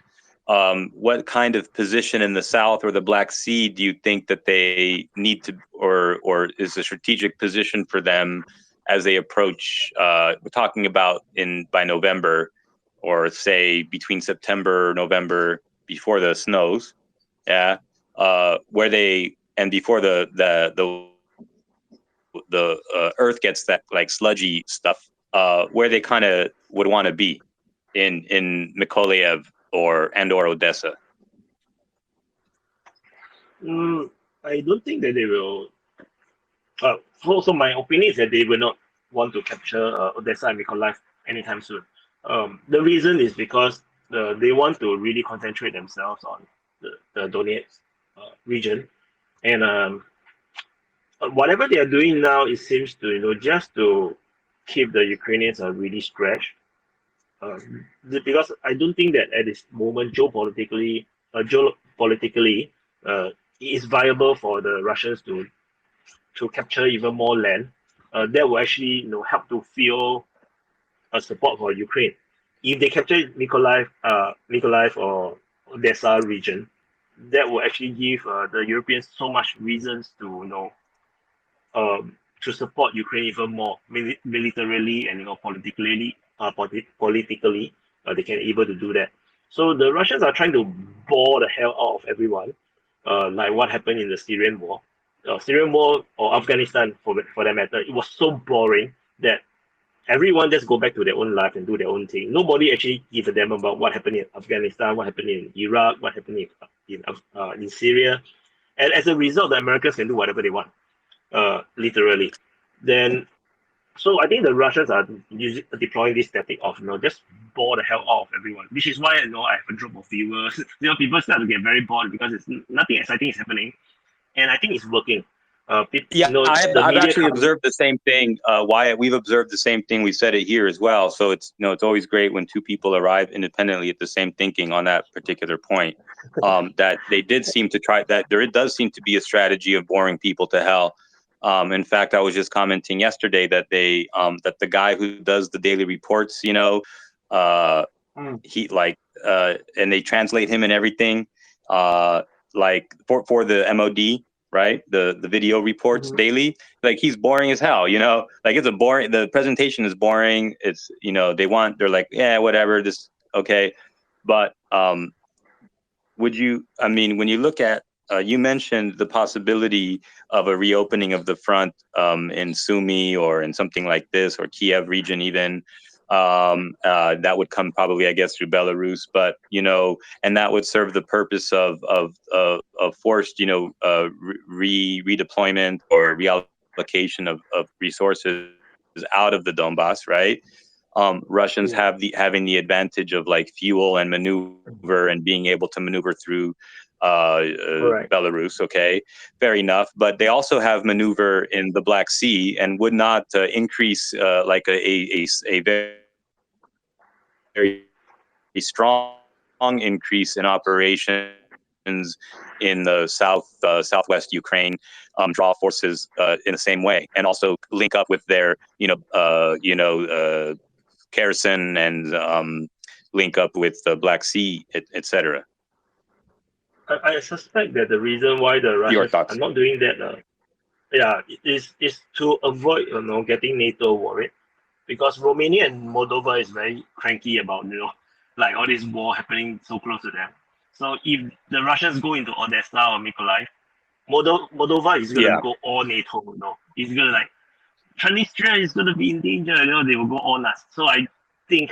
Speaker 1: what kind of position in the South or the Black Sea do you think that they need to, or is a strategic position for them as they approach? We're talking about by November, or say between September, November, before the snows, where they, and before the earth gets that sludgy stuff, where they kind of would want to be in Mykolaiv or Odessa.
Speaker 2: I don't think that they will. So my opinion is that they will not want to capture Odessa and Mykolaiv anytime soon. The reason is because they want to really concentrate themselves on the Donetsk region, and whatever they are doing now, it seems to just to keep the Ukrainians really stretched. Because I don't think that at this moment geopolitically, it is viable for the Russians to capture even more land. That will actually help to fuel support for Ukraine. If they capture Mykolaiv or Odessa region, that will actually give the Europeans so much reasons to support Ukraine even more militarily and politically. Politically, they can able to do that. So the Russians are trying to bore the hell out of everyone, like what happened in the Syrian war. Syrian war or Afghanistan, for that matter, it was so boring that everyone just go back to their own life and do their own thing. Nobody actually gives a damn about what happened in Afghanistan, what happened in Iraq, what happened in Syria. And as a result, the Americans can do whatever they want, literally. Then, so I think the Russians are deploying this tactic of just bore the hell out of everyone, which is why I have a drop of viewers. People start to get very bored because nothing exciting is happening, and I think it's working.
Speaker 1: I've actually observed the same thing, Wyatt. We've observed the same thing. We said it here as well. So it's it's always great when two people arrive independently at the same thinking on that particular point. That they did seem to try that. There does seem to be a strategy of boring people to hell. In fact, I was just commenting yesterday that that the guy who does the daily reports, he and they translate him and everything, for the MOD, right? The video reports daily, he's boring as hell, it's the presentation is boring. It's, they're like, yeah, whatever, this, okay. But when you look at, you mentioned the possibility of a reopening of the front in Sumy or in something like this, or Kiev region even. That would come probably, I guess, through Belarus, but and that would serve the purpose of forced, redeployment or reallocation of resources out of the Donbass, right? Russians having the advantage of like fuel and maneuver and being able to maneuver through Belarus. Okay, fair enough. But they also have maneuver in the Black Sea and would not increase like a very, very strong increase in operations in the southwest Ukraine, draw forces in the same way, and also link up with their Kherson and link up with the Black Sea, etc.
Speaker 2: I suspect that the reason why the Russians are not doing that, is to avoid getting NATO worried, because Romania and Moldova is very cranky about like all this war happening so close to them. So if the Russians go into Odessa or Mykolaiv, Moldova is gonna go all NATO. It's gonna like Transnistria is gonna be in danger. They will go all nuts. So I think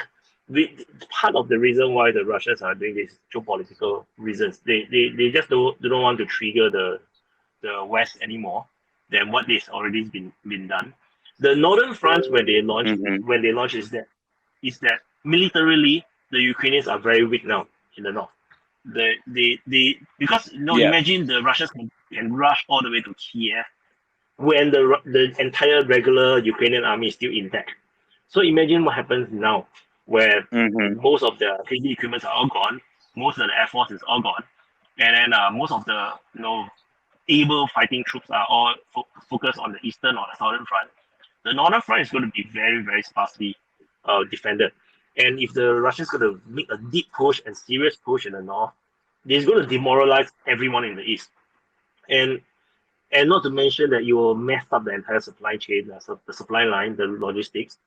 Speaker 2: part of the reason why the Russians are doing this geopolitical reasons, they just don't want to trigger the West anymore than what is already been done. The northern front when they launch is that militarily the Ukrainians are very weak now in the north. Because imagine the Russians can rush all the way to Kiev when the entire regular Ukrainian army is still intact. So imagine what happens now, where most of the heavy equipment are all gone, most of the air force is all gone, and then most of the able fighting troops are all focused on the eastern or the southern front. The northern front is going to be very, very sparsely defended. And if the Russians going to make a deep push and serious push in the north, it's going to demoralize everyone in the east. And not to mention that you will mess up the entire supply chain, the supply line, the logistics.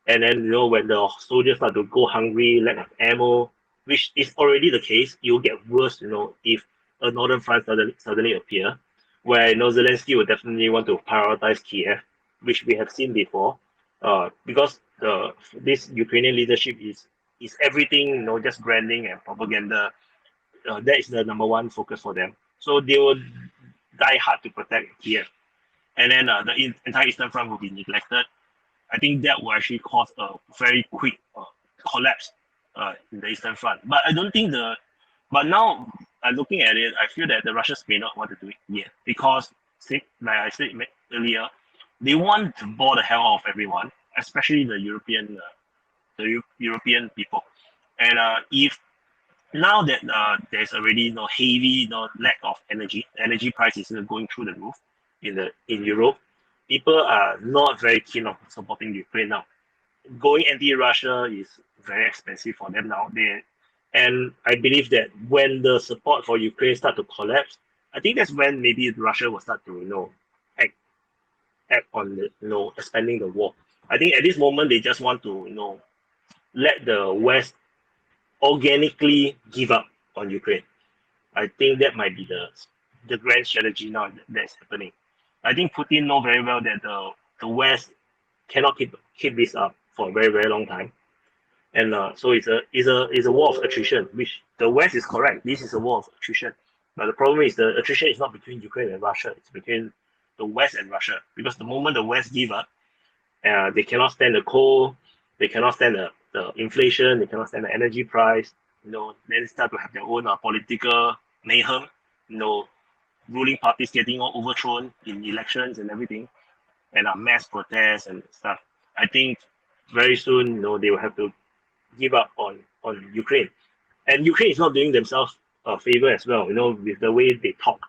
Speaker 2: And then, when the soldiers start to go hungry, lack of ammo, which is already the case, you'll get worse, if a northern front suddenly appear, where Zelensky would definitely want to prioritize Kiev, which we have seen before, because this Ukrainian leadership is everything, just branding and propaganda. That is the number one focus for them. So they will die hard to protect Kiev, and then the entire eastern front will be neglected. I think that will actually cause a very quick collapse in the eastern front. But I don't think but now looking at it, I feel that the Russians may not want to do it yet, because like I said earlier, they want to bore the hell out of everyone, especially the European people. And if now that there's already heavy lack of energy prices going through the roof in Europe, people are not very keen on supporting Ukraine now. Going anti-Russia is very expensive for them now. And I believe that when the support for Ukraine start to collapse, I think that's when maybe Russia will start to act on expanding the war. I think at this moment they just want to let the West organically give up on Ukraine. I think that might be the grand strategy now that's happening. I think Putin knows very well that the West cannot keep this up for a very, very long time. And so it's a war of attrition, which the West is correct. This is a war of attrition. But the problem is the attrition is not between Ukraine and Russia. It's between the West and Russia. Because the moment the West give up, they cannot stand the coal, they cannot stand the inflation, they cannot stand the energy price. Then they start to have their own political mayhem. Ruling parties getting all overthrown in elections and everything, and mass protests and stuff. I think very soon, they will have to give up on Ukraine. And Ukraine is not doing themselves a favor as well, with the way they talk.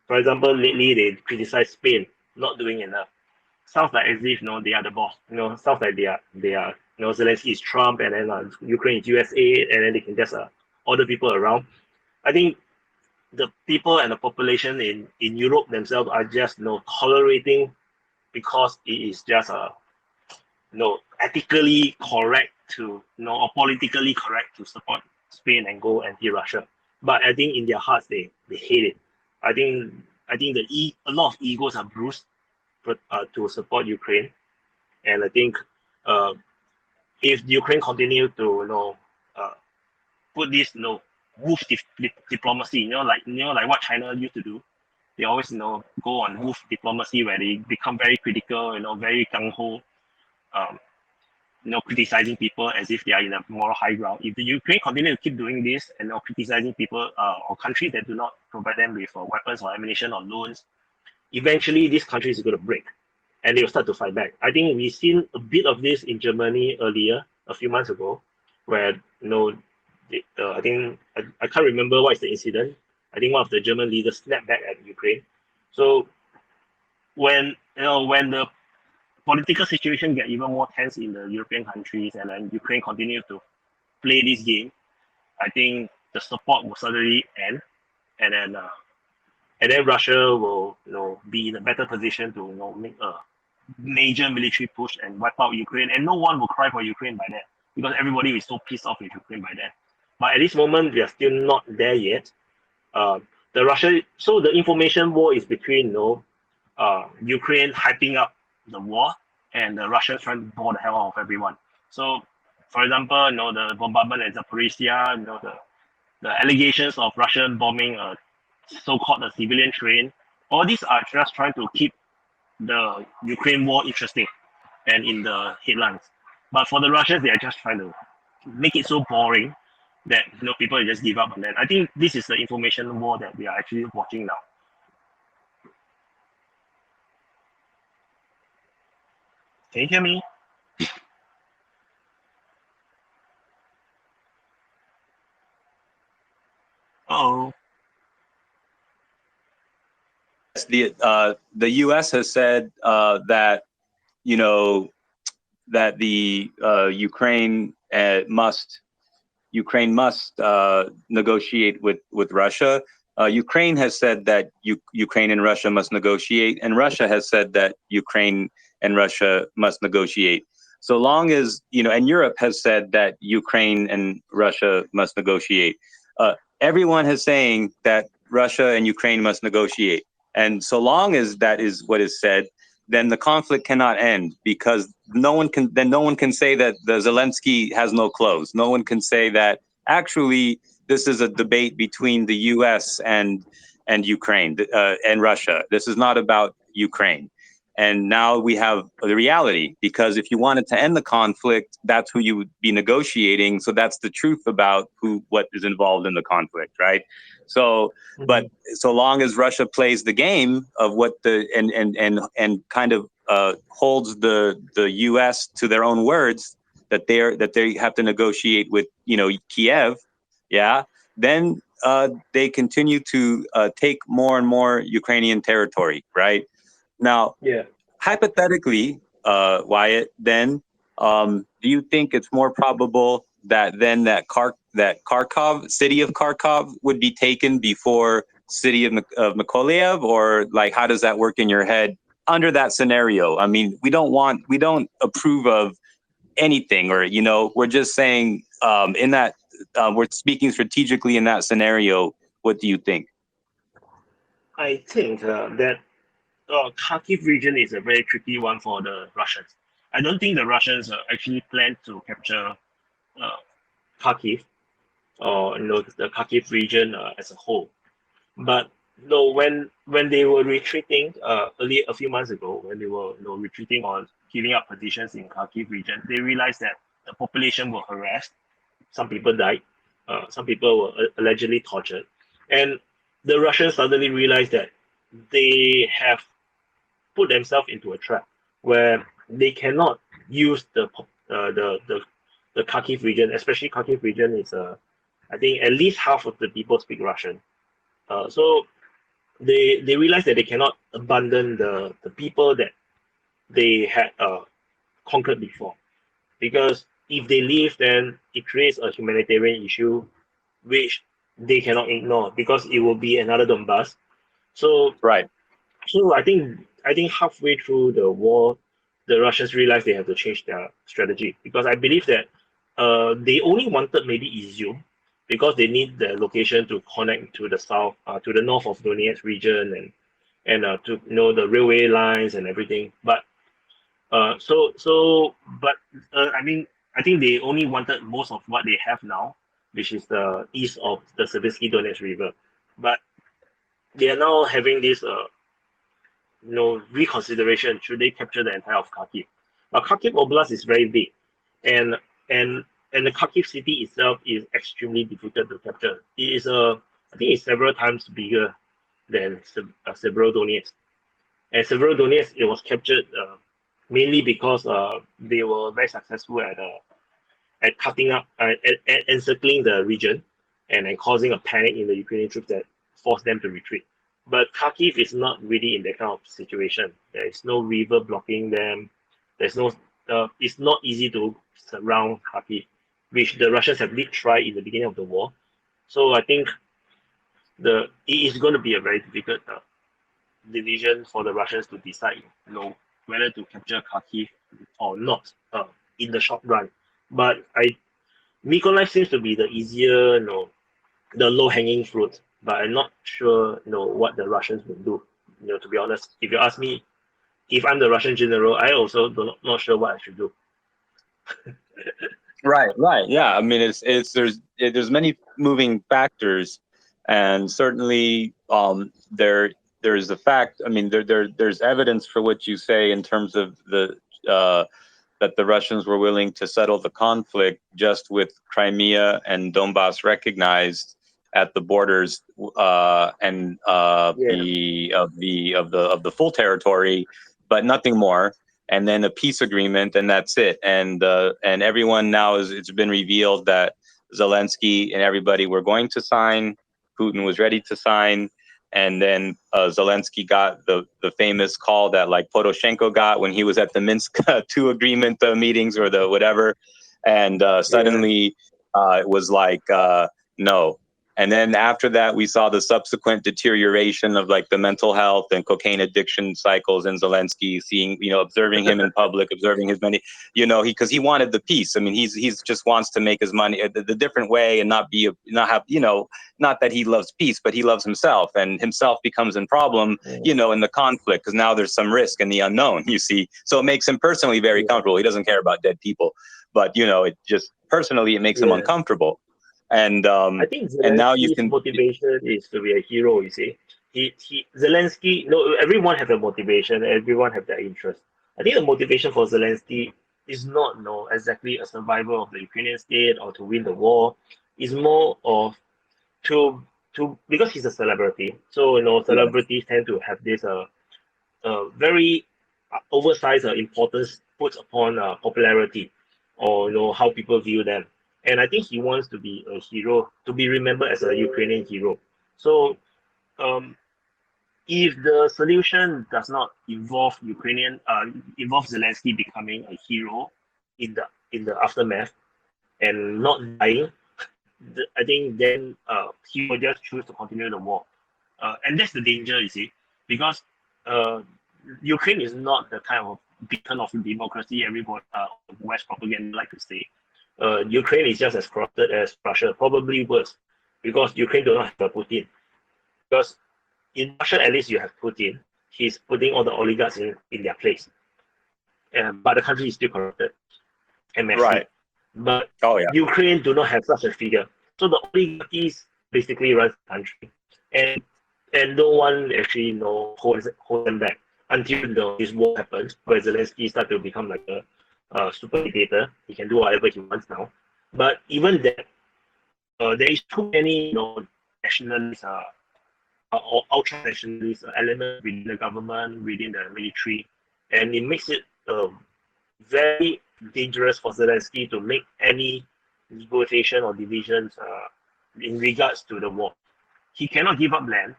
Speaker 2: For example, lately they criticize Spain not doing enough. Sounds like as if they are the boss. Sounds like they are Zelensky is Trump, and then Ukraine is USA, and then they can just order people around. I think the people and the population in Europe themselves are just tolerating, because it is just ethically correct to or politically correct to support Spain and go anti-Russia. But I think in their hearts they hate it. I think a lot of egos are bruised to support Ukraine, and I think if Ukraine continue to put this wolf diplomacy, like what China used to do. They always go on wolf diplomacy, where they become very critical, very gung ho. criticizing people as if they are in a moral high ground. If the Ukraine continue to keep doing this and criticizing people or countries that do not provide them with weapons or ammunition or loans, eventually this country is going to break and they will start to fight back. I think we've seen a bit of this in Germany earlier, a few months ago, where I think I can't remember what is the incident. I think one of the German leaders snapped back at Ukraine. So when the political situation get even more tense in the European countries, and then Ukraine continue to play this game, I think the support will suddenly end, and then Russia will be in a better position to make a major military push and wipe out Ukraine, and no one will cry for Ukraine by then because everybody is so pissed off with Ukraine by then. But at this moment, we are still not there yet. So the information war is between Ukraine hyping up the war and the Russians trying to bore the hell out of everyone. So, for example, the bombardment at Zaporizhia, the allegations of Russian bombing a so-called a civilian train, all these are just trying to keep the Ukraine war interesting and in the headlines. But for the Russians, they are just trying to make it so boring that people just give up on that. I think this is the information war that we are actually watching now. Can you hear me? Oh.
Speaker 1: The U.S. has said that that the Ukraine must negotiate with Russia. Ukraine has said that Ukraine and Russia must negotiate, and Russia has said that Ukraine and Russia must negotiate. So long as and Europe has said that Ukraine and Russia must negotiate. Everyone is saying that Russia and Ukraine must negotiate. And so long as that is what is said, then the conflict cannot end, because no one can say that the Zelensky has no clothes. No one can say that actually this is a debate between the U.S. and Ukraine and Russia. This is not about Ukraine. And now we have the reality, because if you wanted to end the conflict, that's who you would be negotiating. So that's the truth about what is involved in the conflict, right? So, but so long as Russia plays the game of what and kind of holds the U.S. to their own words that they have to negotiate with Kiev, then they continue to take more and more Ukrainian territory, right? Now, hypothetically, Wyatt, then do you think it's more probable that then that Kharkov, city of Kharkov, would be taken before city of Mykolaiv, or like how does that work in your head under that scenario? I mean, we don't approve of anything, or we're just saying in that we're speaking strategically in that scenario. What do you think?
Speaker 2: I think that Kharkiv region is a very tricky one for the Russians. I don't think the Russians actually plan to capture Kharkiv or the Kharkiv region as a whole. But when they were retreating earlier a few months ago, when they were retreating or giving up positions in Kharkiv region, they realized that the population were harassed. Some people died. Some people were allegedly tortured, and the Russians suddenly realized that they have put themselves into a trap where they cannot use the Kharkiv region, especially Kharkiv region is I think at least half of the people speak Russian. So they realized that they cannot abandon the people that they had conquered before, because if they leave, then it creates a humanitarian issue which they cannot ignore, because it will be another Donbass. So
Speaker 1: right.
Speaker 2: So I think halfway through the war, the Russians realized they have to change their strategy, because I believe that they only wanted maybe Izium because they need the location to connect to the south, to the north of Donetsk region, and to the railway lines and everything. But I mean, I think they only wanted most of what they have now, which is the east of the Sibirski Donetsk River. But they are now having this reconsideration, should they capture the entire of Kharkiv. But Kharkiv Oblast is very big, and and the Kharkiv city itself is extremely difficult to capture. It is I think it's several times bigger than Severodonetsk. And Severodonetsk, it was captured mainly because they were very successful at cutting up at encircling the region and then causing a panic in the Ukrainian troops that forced them to retreat. But Kharkiv is not really in that kind of situation. There is no river blocking them. There's no. It's not easy to surround Kharkiv, which the Russians have did try in the beginning of the war. So I think it is going to be a very difficult division for the Russians to decide, whether to capture Kharkiv or not in the short run. But Mykolaiv seems to be the easier, the low-hanging fruit. But I'm not sure, what the Russians will do. To be honest, if you ask me, if I'm the Russian general, I also not sure what I should do.
Speaker 1: Right. Yeah. I mean, there's many moving factors, and certainly there's the fact. I mean, there's evidence for what you say in terms of that the Russians were willing to settle the conflict just with Crimea and Donbass recognized at the borders and the full territory, but nothing more. And then a peace agreement, and that's it. And everyone now it's been revealed that Zelensky and everybody were going to sign. Putin was ready to sign, and then Zelensky got the famous call that like Poroshenko got when he was at the Minsk II agreement meetings or the whatever, and suddenly it was like no. And then after that, we saw the subsequent deterioration of like the mental health and cocaine addiction cycles in Zelensky, observing him in public, observing his money, because he wanted the peace. I mean, he's just wants to make his money the different way and not that he loves peace, but he loves himself, and himself becomes a problem, in the conflict, because now there's some risk in the unknown, you see. So it makes him personally very comfortable. He doesn't care about dead people, but, it just personally, it makes him uncomfortable. And
Speaker 2: I think Zelensky's motivation is to be a hero. You see, Zelensky. Everyone have a motivation. Everyone have their interest. I think the motivation for Zelensky is not exactly a survival of the Ukrainian state or to win the war. It's more of to because he's a celebrity. So celebrities tend to have this very oversized importance put upon popularity, or how people view them. And I think he wants to be a hero, to be remembered as a Ukrainian hero. So, if the solution does not involve involve Zelensky becoming a hero in the aftermath and not dying, I think then he will just choose to continue the war. And that's the danger, you see, because Ukraine is not the kind of beacon of democracy everyone West propaganda like to say. Ukraine is just as corrupted as Russia, probably worse, because Ukraine do not have a Putin. Because in Russia, at least you have Putin. He's putting all the oligarchs in their place. But the country is still corrupted and messy. Right. But Ukraine do not have such a figure. So the oligarchies basically run the country. And no one actually hold them back until this war happens, where Zelensky start to become like a super dictator. He can do whatever he wants now. But even that, there is too many nationalist or ultra nationalist elements within the government, within the military, and it makes it very dangerous for Zelensky to make any negotiation or divisions in regards to the war. He cannot give up land,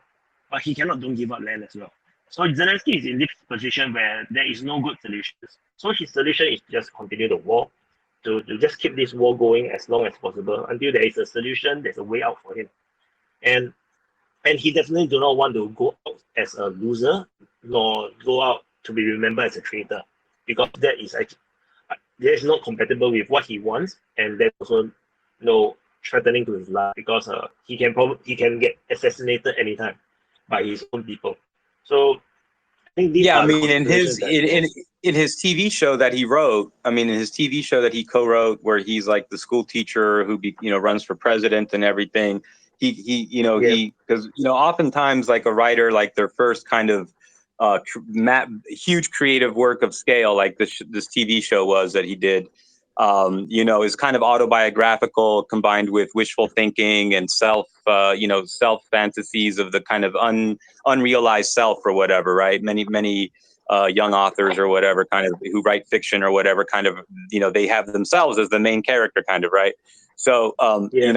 Speaker 2: but he cannot don't give up land as well. So Zelensky is in this position where there is no good solutions. So his solution is just continue the war, to just keep this war going as long as possible until there is a solution, there's a way out for him. And he definitely do not want to go out as a loser, nor go out to be remembered as a traitor, because that is not compatible with what he wants, and that's also threatening to his life, because he can get assassinated anytime by his own people. So I think
Speaker 1: in his TV show that he wrote, in his TV show that he co-wrote, where he's like the school teacher who runs for president and everything, because oftentimes like a writer, like their first kind of huge creative work of scale, like this TV show was that he did, is kind of autobiographical combined with wishful thinking and self fantasies of the kind of unrealized self or whatever, right? Many young authors or whatever kind of who write fiction or whatever kind of, they have themselves as the main character kind of, right? So, in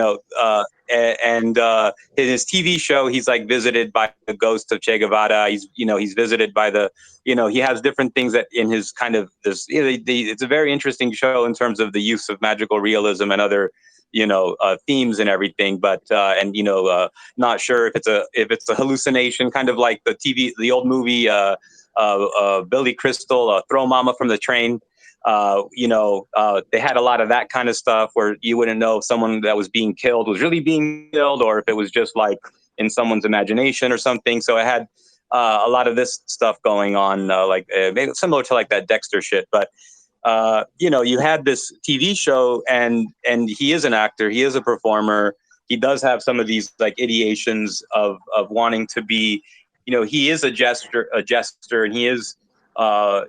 Speaker 1: his TV show, he's like visited by the ghost of Che Guevara. He's visited by he has different things that in his kind of this, it's a very interesting show in terms of the use of magical realism and other, themes and everything, but, not sure if it's a hallucination, kind of like the old movie, Billy Crystal, Throw Mama from the Train. They had a lot of that kind of stuff where you wouldn't know if someone that was being killed was really being killed or if it was just like in someone's imagination or something. So it had a lot of this stuff going on, maybe similar to like that Dexter shit. But you had this TV show, and he is an actor, he is a performer. He does have some of these like ideations of wanting to be, he is a jester, and he is a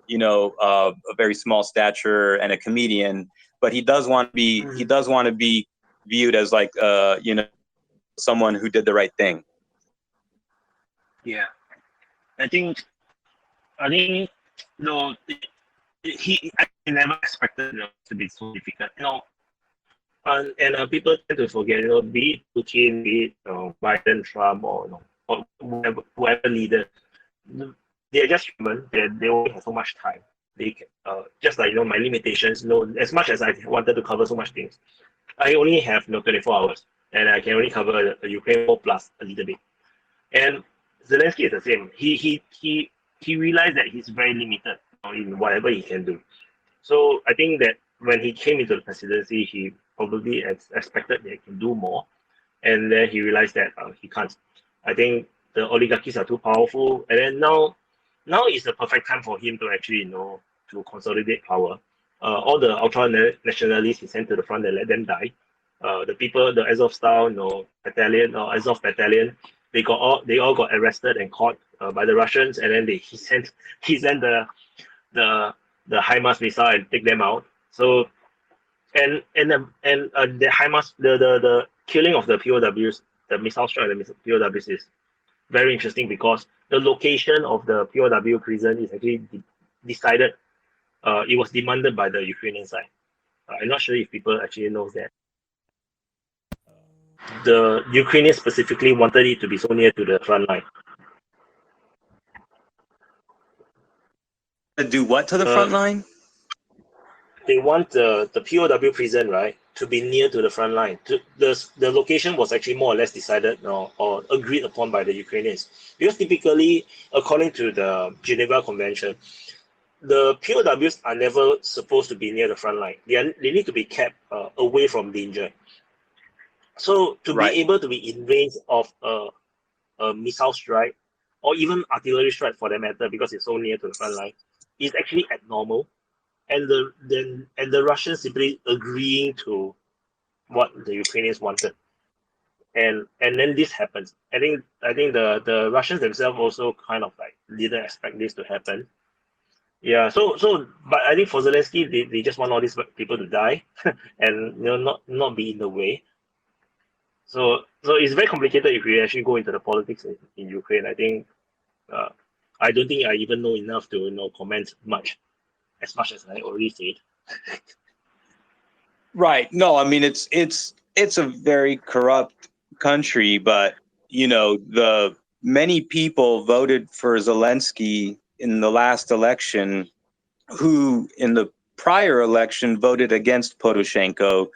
Speaker 1: very small stature and a comedian, but he does want to be viewed as like someone who did the right thing.
Speaker 2: Yeah, I think no, I never expected it to be so difficult, and people tend to forget, be it Putin, be it Biden, Trump, or whoever leader. They're just human. They only have so much time. They just like my limitations. As much as I wanted to cover so much things, I only have 24 hours, and I can only cover the Ukraine war plus a little bit. And Zelensky is the same. He realized that he's very limited in whatever he can do. So I think that when he came into the presidency, he probably expected that he can do more, and then he realized that he can't. I think the oligarchies are too powerful, and then now is the perfect time for him to actually, to consolidate power. All the ultra nationalists he sent to the front and let them die. The people, the Azov style, battalion or Azov battalion, they all got arrested and caught by the Russians, and then he sent the HIMARS missile and take them out. So and the HIMARS, the killing of the POWs, the missile strike and the POWs is very interesting because the location of the POW prison is actually decided. It was demanded by the Ukrainian side. I'm not sure if people actually know that. The Ukrainians specifically wanted it to be so near to the front line.
Speaker 1: To do what to the front line?
Speaker 2: They want the POW prison, right, to be near to the front line. The location was actually more or less decided or agreed upon by the Ukrainians. Because typically, according to the Geneva Convention, the POWs are never supposed to be near the front line. They need to be kept away from danger. So to be able to be in range of a missile strike or even artillery strike for that matter, because it's so near to the front line, is actually abnormal. And the Russians simply agreeing to what the Ukrainians wanted, and then this happens. I think the Russians themselves also kind of like didn't expect this to happen. Yeah. So but I think for Zelensky, they just want all these people to die, and not be in the way. So it's very complicated if you actually go into the politics in Ukraine. I think I don't think I even know enough to comment much as I already said.
Speaker 1: Right. No, I mean it's a very corrupt country, but the many people voted for Zelensky in the last election who in the prior election voted against Poroshenko,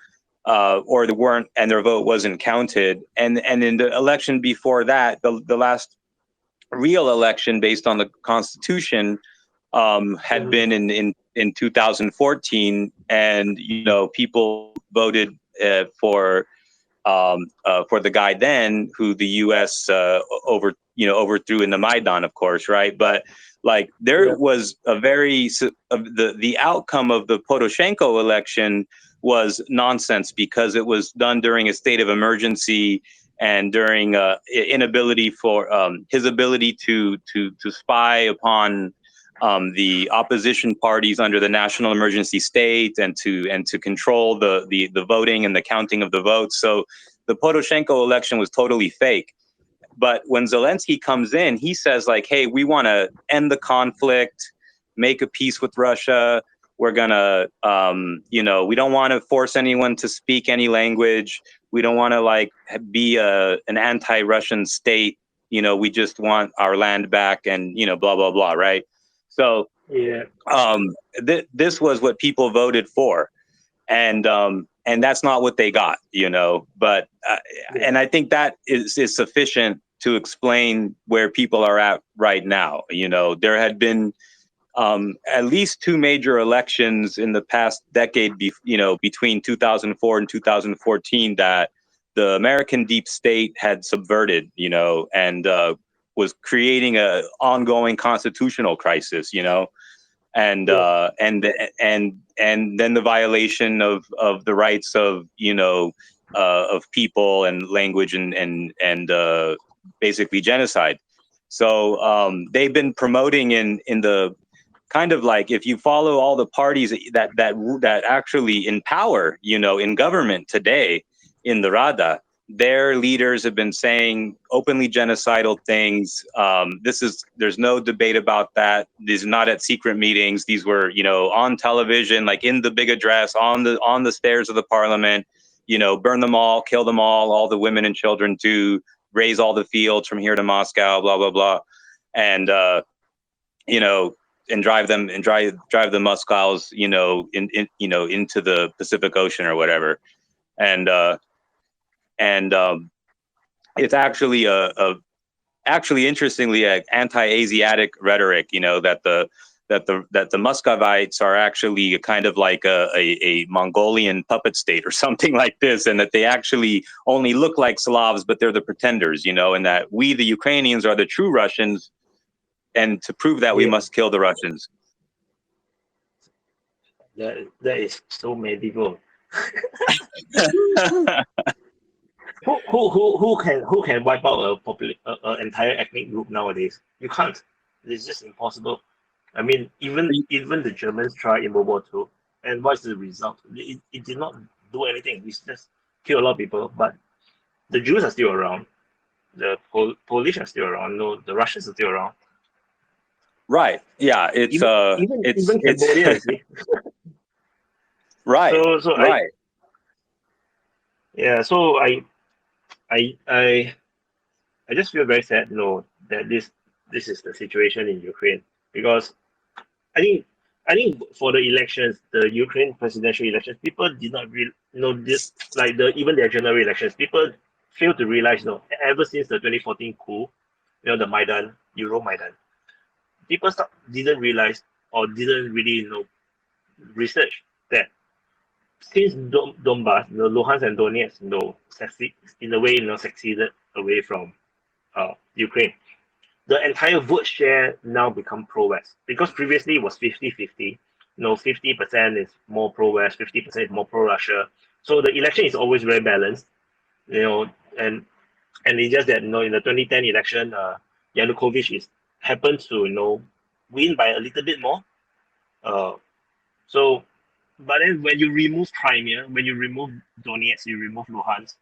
Speaker 1: or they weren't, and their vote wasn't counted. And in the election before that, the last real election based on the Constitution had been in 2014, and people voted for the guy then who the U.S. overthrew in the Maidan, of course, right? But like there was a very the outcome of the Poroshenko election was nonsense because it was done during a state of emergency and during inability for his ability to spy upon the opposition parties under the national emergency state and to control the voting and the counting of the votes. So the Poroshenko election was totally fake. But when Zelensky comes in, he says like, hey, we want to end the conflict, make a peace with Russia. We're going to, we don't want to force anyone to speak any language. We don't want to like be an anti-Russian state. We just want our land back and, blah, blah, blah. Right. So this was what people voted for. And that's not what they got, but and I think that is sufficient to explain where people are at right now. There had been at least two major elections in the past decade, between 2004 and 2014 that the American deep state had subverted, and was creating a ongoing constitutional crisis, and then the violation of the rights of people and language and basically genocide. So they've been promoting in the kind of like, if you follow all the parties that actually in power, in government today in the Rada, their leaders have been saying openly genocidal things. There's no debate about that. These are not at secret meetings. These were, on television, like in the big address, on the stairs of the parliament, burn them all, kill them all the women and children too, raise all the fields from here to Moscow, blah, blah, blah. And, and drive the Muscals, into the Pacific Ocean or whatever. And it's actually actually interestingly anti-Asiatic rhetoric, that the Muscovites are actually kind of like a Mongolian puppet state or something like this, and that they actually only look like Slavs, but they're the pretenders, and that we, the Ukrainians, are the true Russians, and to prove that we must kill the Russians.
Speaker 2: That is so medieval. Who can wipe out an entire ethnic group nowadays? You can't. It's just impossible. I mean, even the Germans tried in World War II, and what's the result? It did not do anything. It just killed a lot of people. But the Jews are still around. The Polish are still around. No, the Russians are still around.
Speaker 1: Right. Yeah. It's
Speaker 2: even Cambodia, you see.
Speaker 1: Right.
Speaker 2: So
Speaker 1: right.
Speaker 2: So I just feel very sad, that this is the situation in Ukraine, because I think for the elections, the Ukraine presidential elections, people did not really this, like even their general elections, people fail to realize, ever since the 2014 coup, the Maidan, Euro Maidan, people didn't realize or didn't really research that since Donbass, Luhansk and Donetsk, in a way, succeeded away from Ukraine, the entire vote share now become pro-West, because previously it was 50-50. 50% is more pro-West, 50% is more pro-Russia. So the election is always very balanced, and it's just that, in the 2010 election, Yanukovych happens to, win by a little bit more. But then when you remove Crimea, when you remove Donetsk, you remove Luhansk,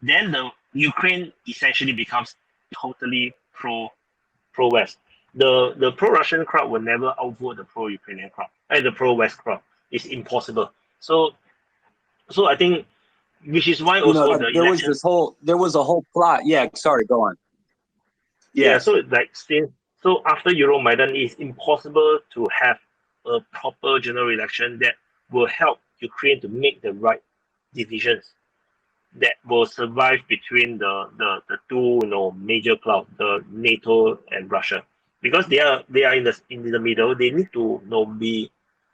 Speaker 2: then the Ukraine essentially becomes totally pro-West. The pro-Russian crowd will never outvote the pro-Ukrainian crowd and the pro-West crowd. It's impossible. So I think, which is why also the election,
Speaker 1: there was a whole plot. Yeah, sorry, go on.
Speaker 2: Yeah. So after Euromaidan, it's impossible to have a proper general election that will help Ukraine to make the right decisions that will survive between the two major clouds, the NATO and Russia, because they are in the middle. They need to be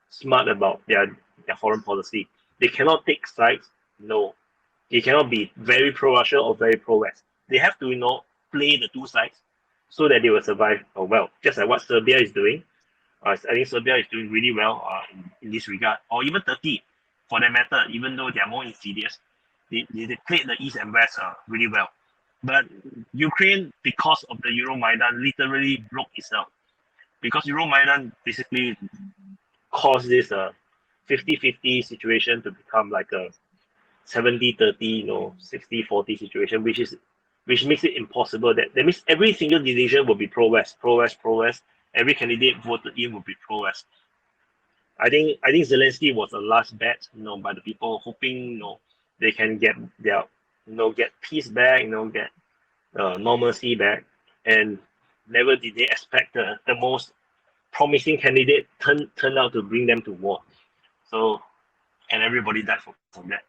Speaker 2: smart about their foreign policy. They cannot take sides. No, they cannot be very pro-Russia or very pro-West. They have to play the two sides so that they will survive well, just like what Serbia is doing. I think Serbia is doing really well in this regard, or even Turkey, for that matter. Even though they are more insidious, they played the East and West really well. But Ukraine, because of the Euromaidan, literally broke itself. because Euromaidan basically caused this 50-50 situation to become like a 70-30, 60-40 situation, which makes it impossible. That means every single decision will be pro-West, pro-West, pro-West. Every candidate voted in will be pro-West. I think Zelensky was the last bet, by the people, hoping, they can get their, get peace back, get normalcy back, and never did they expect the most promising candidate turned out to bring them to war. So, and everybody died from that.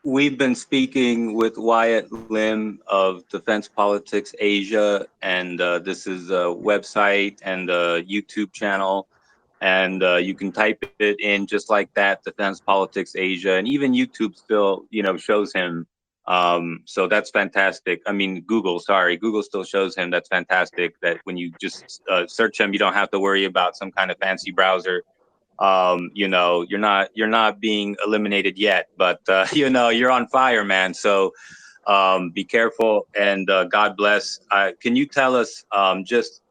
Speaker 1: We've been speaking with Wyatt Lim of Defense Politics Asia, and this is a website and a YouTube channel, and you can type it in just like that, Defense Politics Asia, and even YouTube still, shows him. So that's fantastic. I mean, Google still shows him. That's fantastic. That when you just search him, you don't have to worry about some kind of fancy browser. You're not being eliminated yet, but you're on fire, man. So be careful, and God bless. Can you tell us, just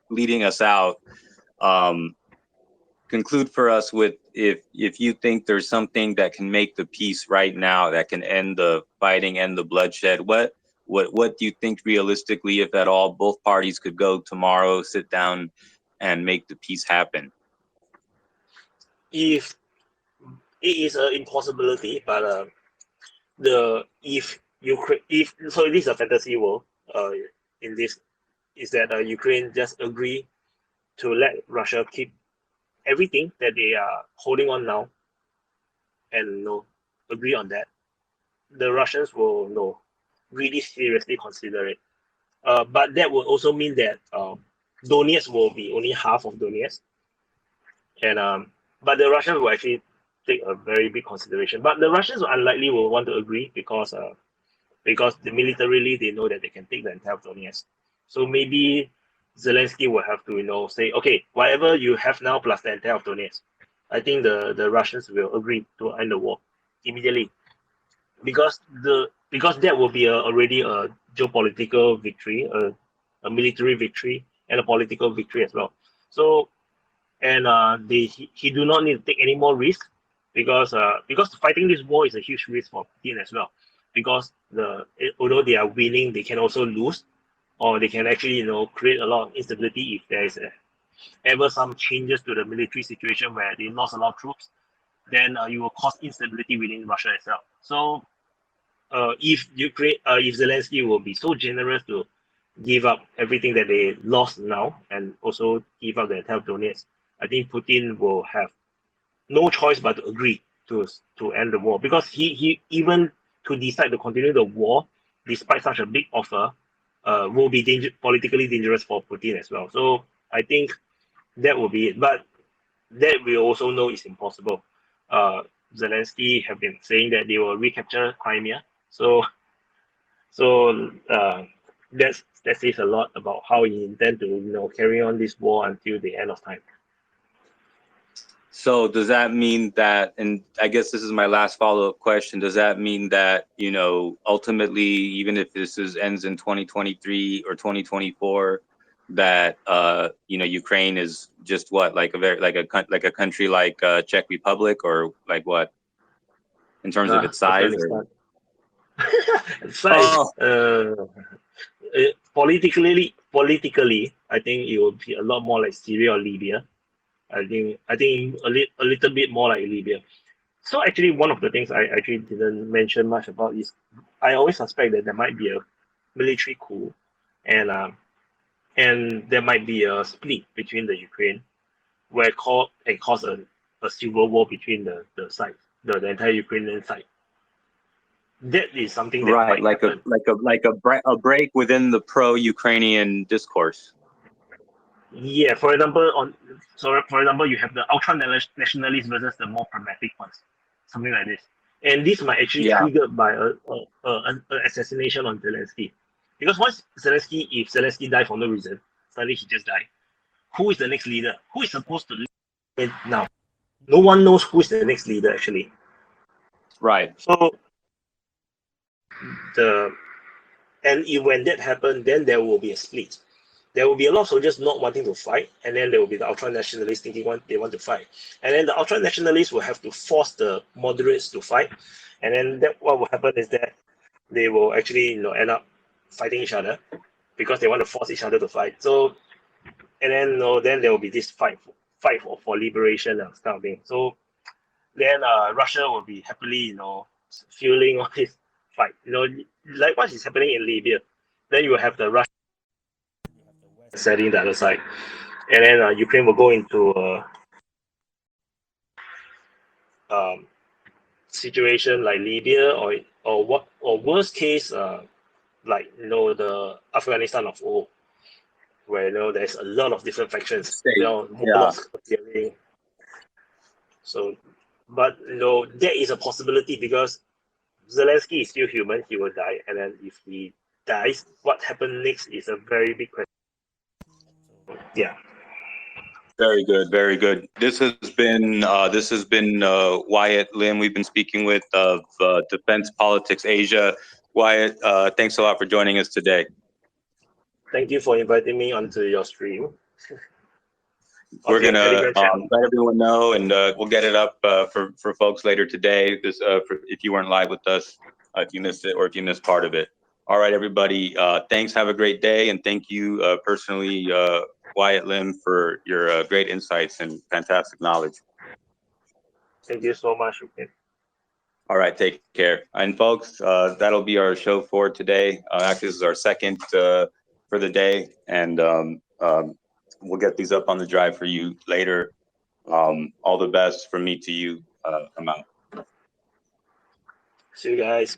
Speaker 1: leading us out, conclude for us with if you think there's something that can make the peace right now, that can end the fighting, end the bloodshed, what do you think realistically, if at all, both parties could go tomorrow, sit down and make the peace happen?
Speaker 2: If it is an impossibility, but if so, it is a fantasy world. In this is that Ukraine just agree to let Russia keep everything that they are holding on now, and agree on that. The Russians will really seriously consider it. But that will also mean that Donetsk will be only half of Donetsk, and but the Russians will actually take a very big consideration. But the Russians unlikely will want to agree because militarily they know that they can take the entire Donetsk. So maybe Zelensky will have to say, okay, whatever you have now plus the entire Donetsk. I think the Russians will agree to end the war immediately, because that will be already a geopolitical victory, a military victory, and a political victory as well. So, and he do not need to take any more risk, because fighting this war is a huge risk for Putin as well, because although they are winning, they can also lose, or they can actually create a lot of instability if there is ever some changes to the military situation where they lost a lot of troops. Then you will cause instability within Russia itself. So if Zelensky will be so generous to give up everything that they lost now, and also give up the entire Donetsk, I think Putin will have no choice but to agree to end the war, because he even to decide to continue the war despite such a big offer will be politically dangerous for Putin as well. So I think that will be it. But that we also know is impossible. Zelensky have been saying that they will recapture Crimea. So that says a lot about how he intend to carry on this war until the end of time.
Speaker 1: So does that mean that, and I guess this is my last follow-up question, does that mean that, ultimately, even if this ends in 2023 or 2024, that Ukraine is just what, like a country like Czech Republic, or like what, in terms of its size?
Speaker 2: Size. Politically, I think it will be a lot more like Syria or Libya. I think a little bit more like Libya. So actually, one of the things I actually didn't mention much about is I always suspect that there might be a military coup, and there might be a split between the Ukraine, where cause a civil war between the sides, the entire Ukrainian side. That is something that
Speaker 1: right,
Speaker 2: might happen.
Speaker 1: a break within the pro-Ukrainian discourse.
Speaker 2: Yeah, for example, you have the ultra nationalists versus the more pragmatic ones, something like this. And this might actually triggered by an assassination on Zelensky, because if Zelensky died for no reason, suddenly he just died. Who is the next leader? Who is supposed to lead now? No one knows who is the next leader actually.
Speaker 1: Right.
Speaker 2: So when that happens, then there will be a split. there will be a lot of soldiers not wanting to fight, and then there will be the ultra-nationalists thinking they want to fight. And then the ultra-nationalists will have to force the moderates to fight. And then what will happen is that they will actually end up fighting each other because they want to force each other to fight. So, and then then there will be this fight for liberation and kind of thing. So then Russia will be happily fueling all this fight. Like what is happening in Libya. Then you will have the Russia setting the other side, and then Ukraine will go into a situation like Libya or worst case like the Afghanistan of old, where there's a lot of different factions. So, but there is a possibility because Zelensky is still human; he will die, and then if he dies, what happens next is a very big question. Yeah.
Speaker 1: Very good, very good. This has been Wyatt Lim. We've been speaking with of Defense Politics Asia. Wyatt, thanks a lot for joining us today.
Speaker 2: Thank you for inviting me onto your stream.
Speaker 1: We're gonna let everyone know, and we'll get it up for folks later today. This if you weren't live with us, if you missed it or if you missed part of it. All right, everybody. Thanks. Have a great day, and thank you personally, Wyatt Lim, for your great insights and fantastic knowledge.
Speaker 2: Thank you so much. Okay.
Speaker 1: All right, take care. And folks, that'll be our show for today. Actually, this is our second for the day, and we'll get these up on the drive for you later. All the best from me to you. I'm out.
Speaker 2: See you guys.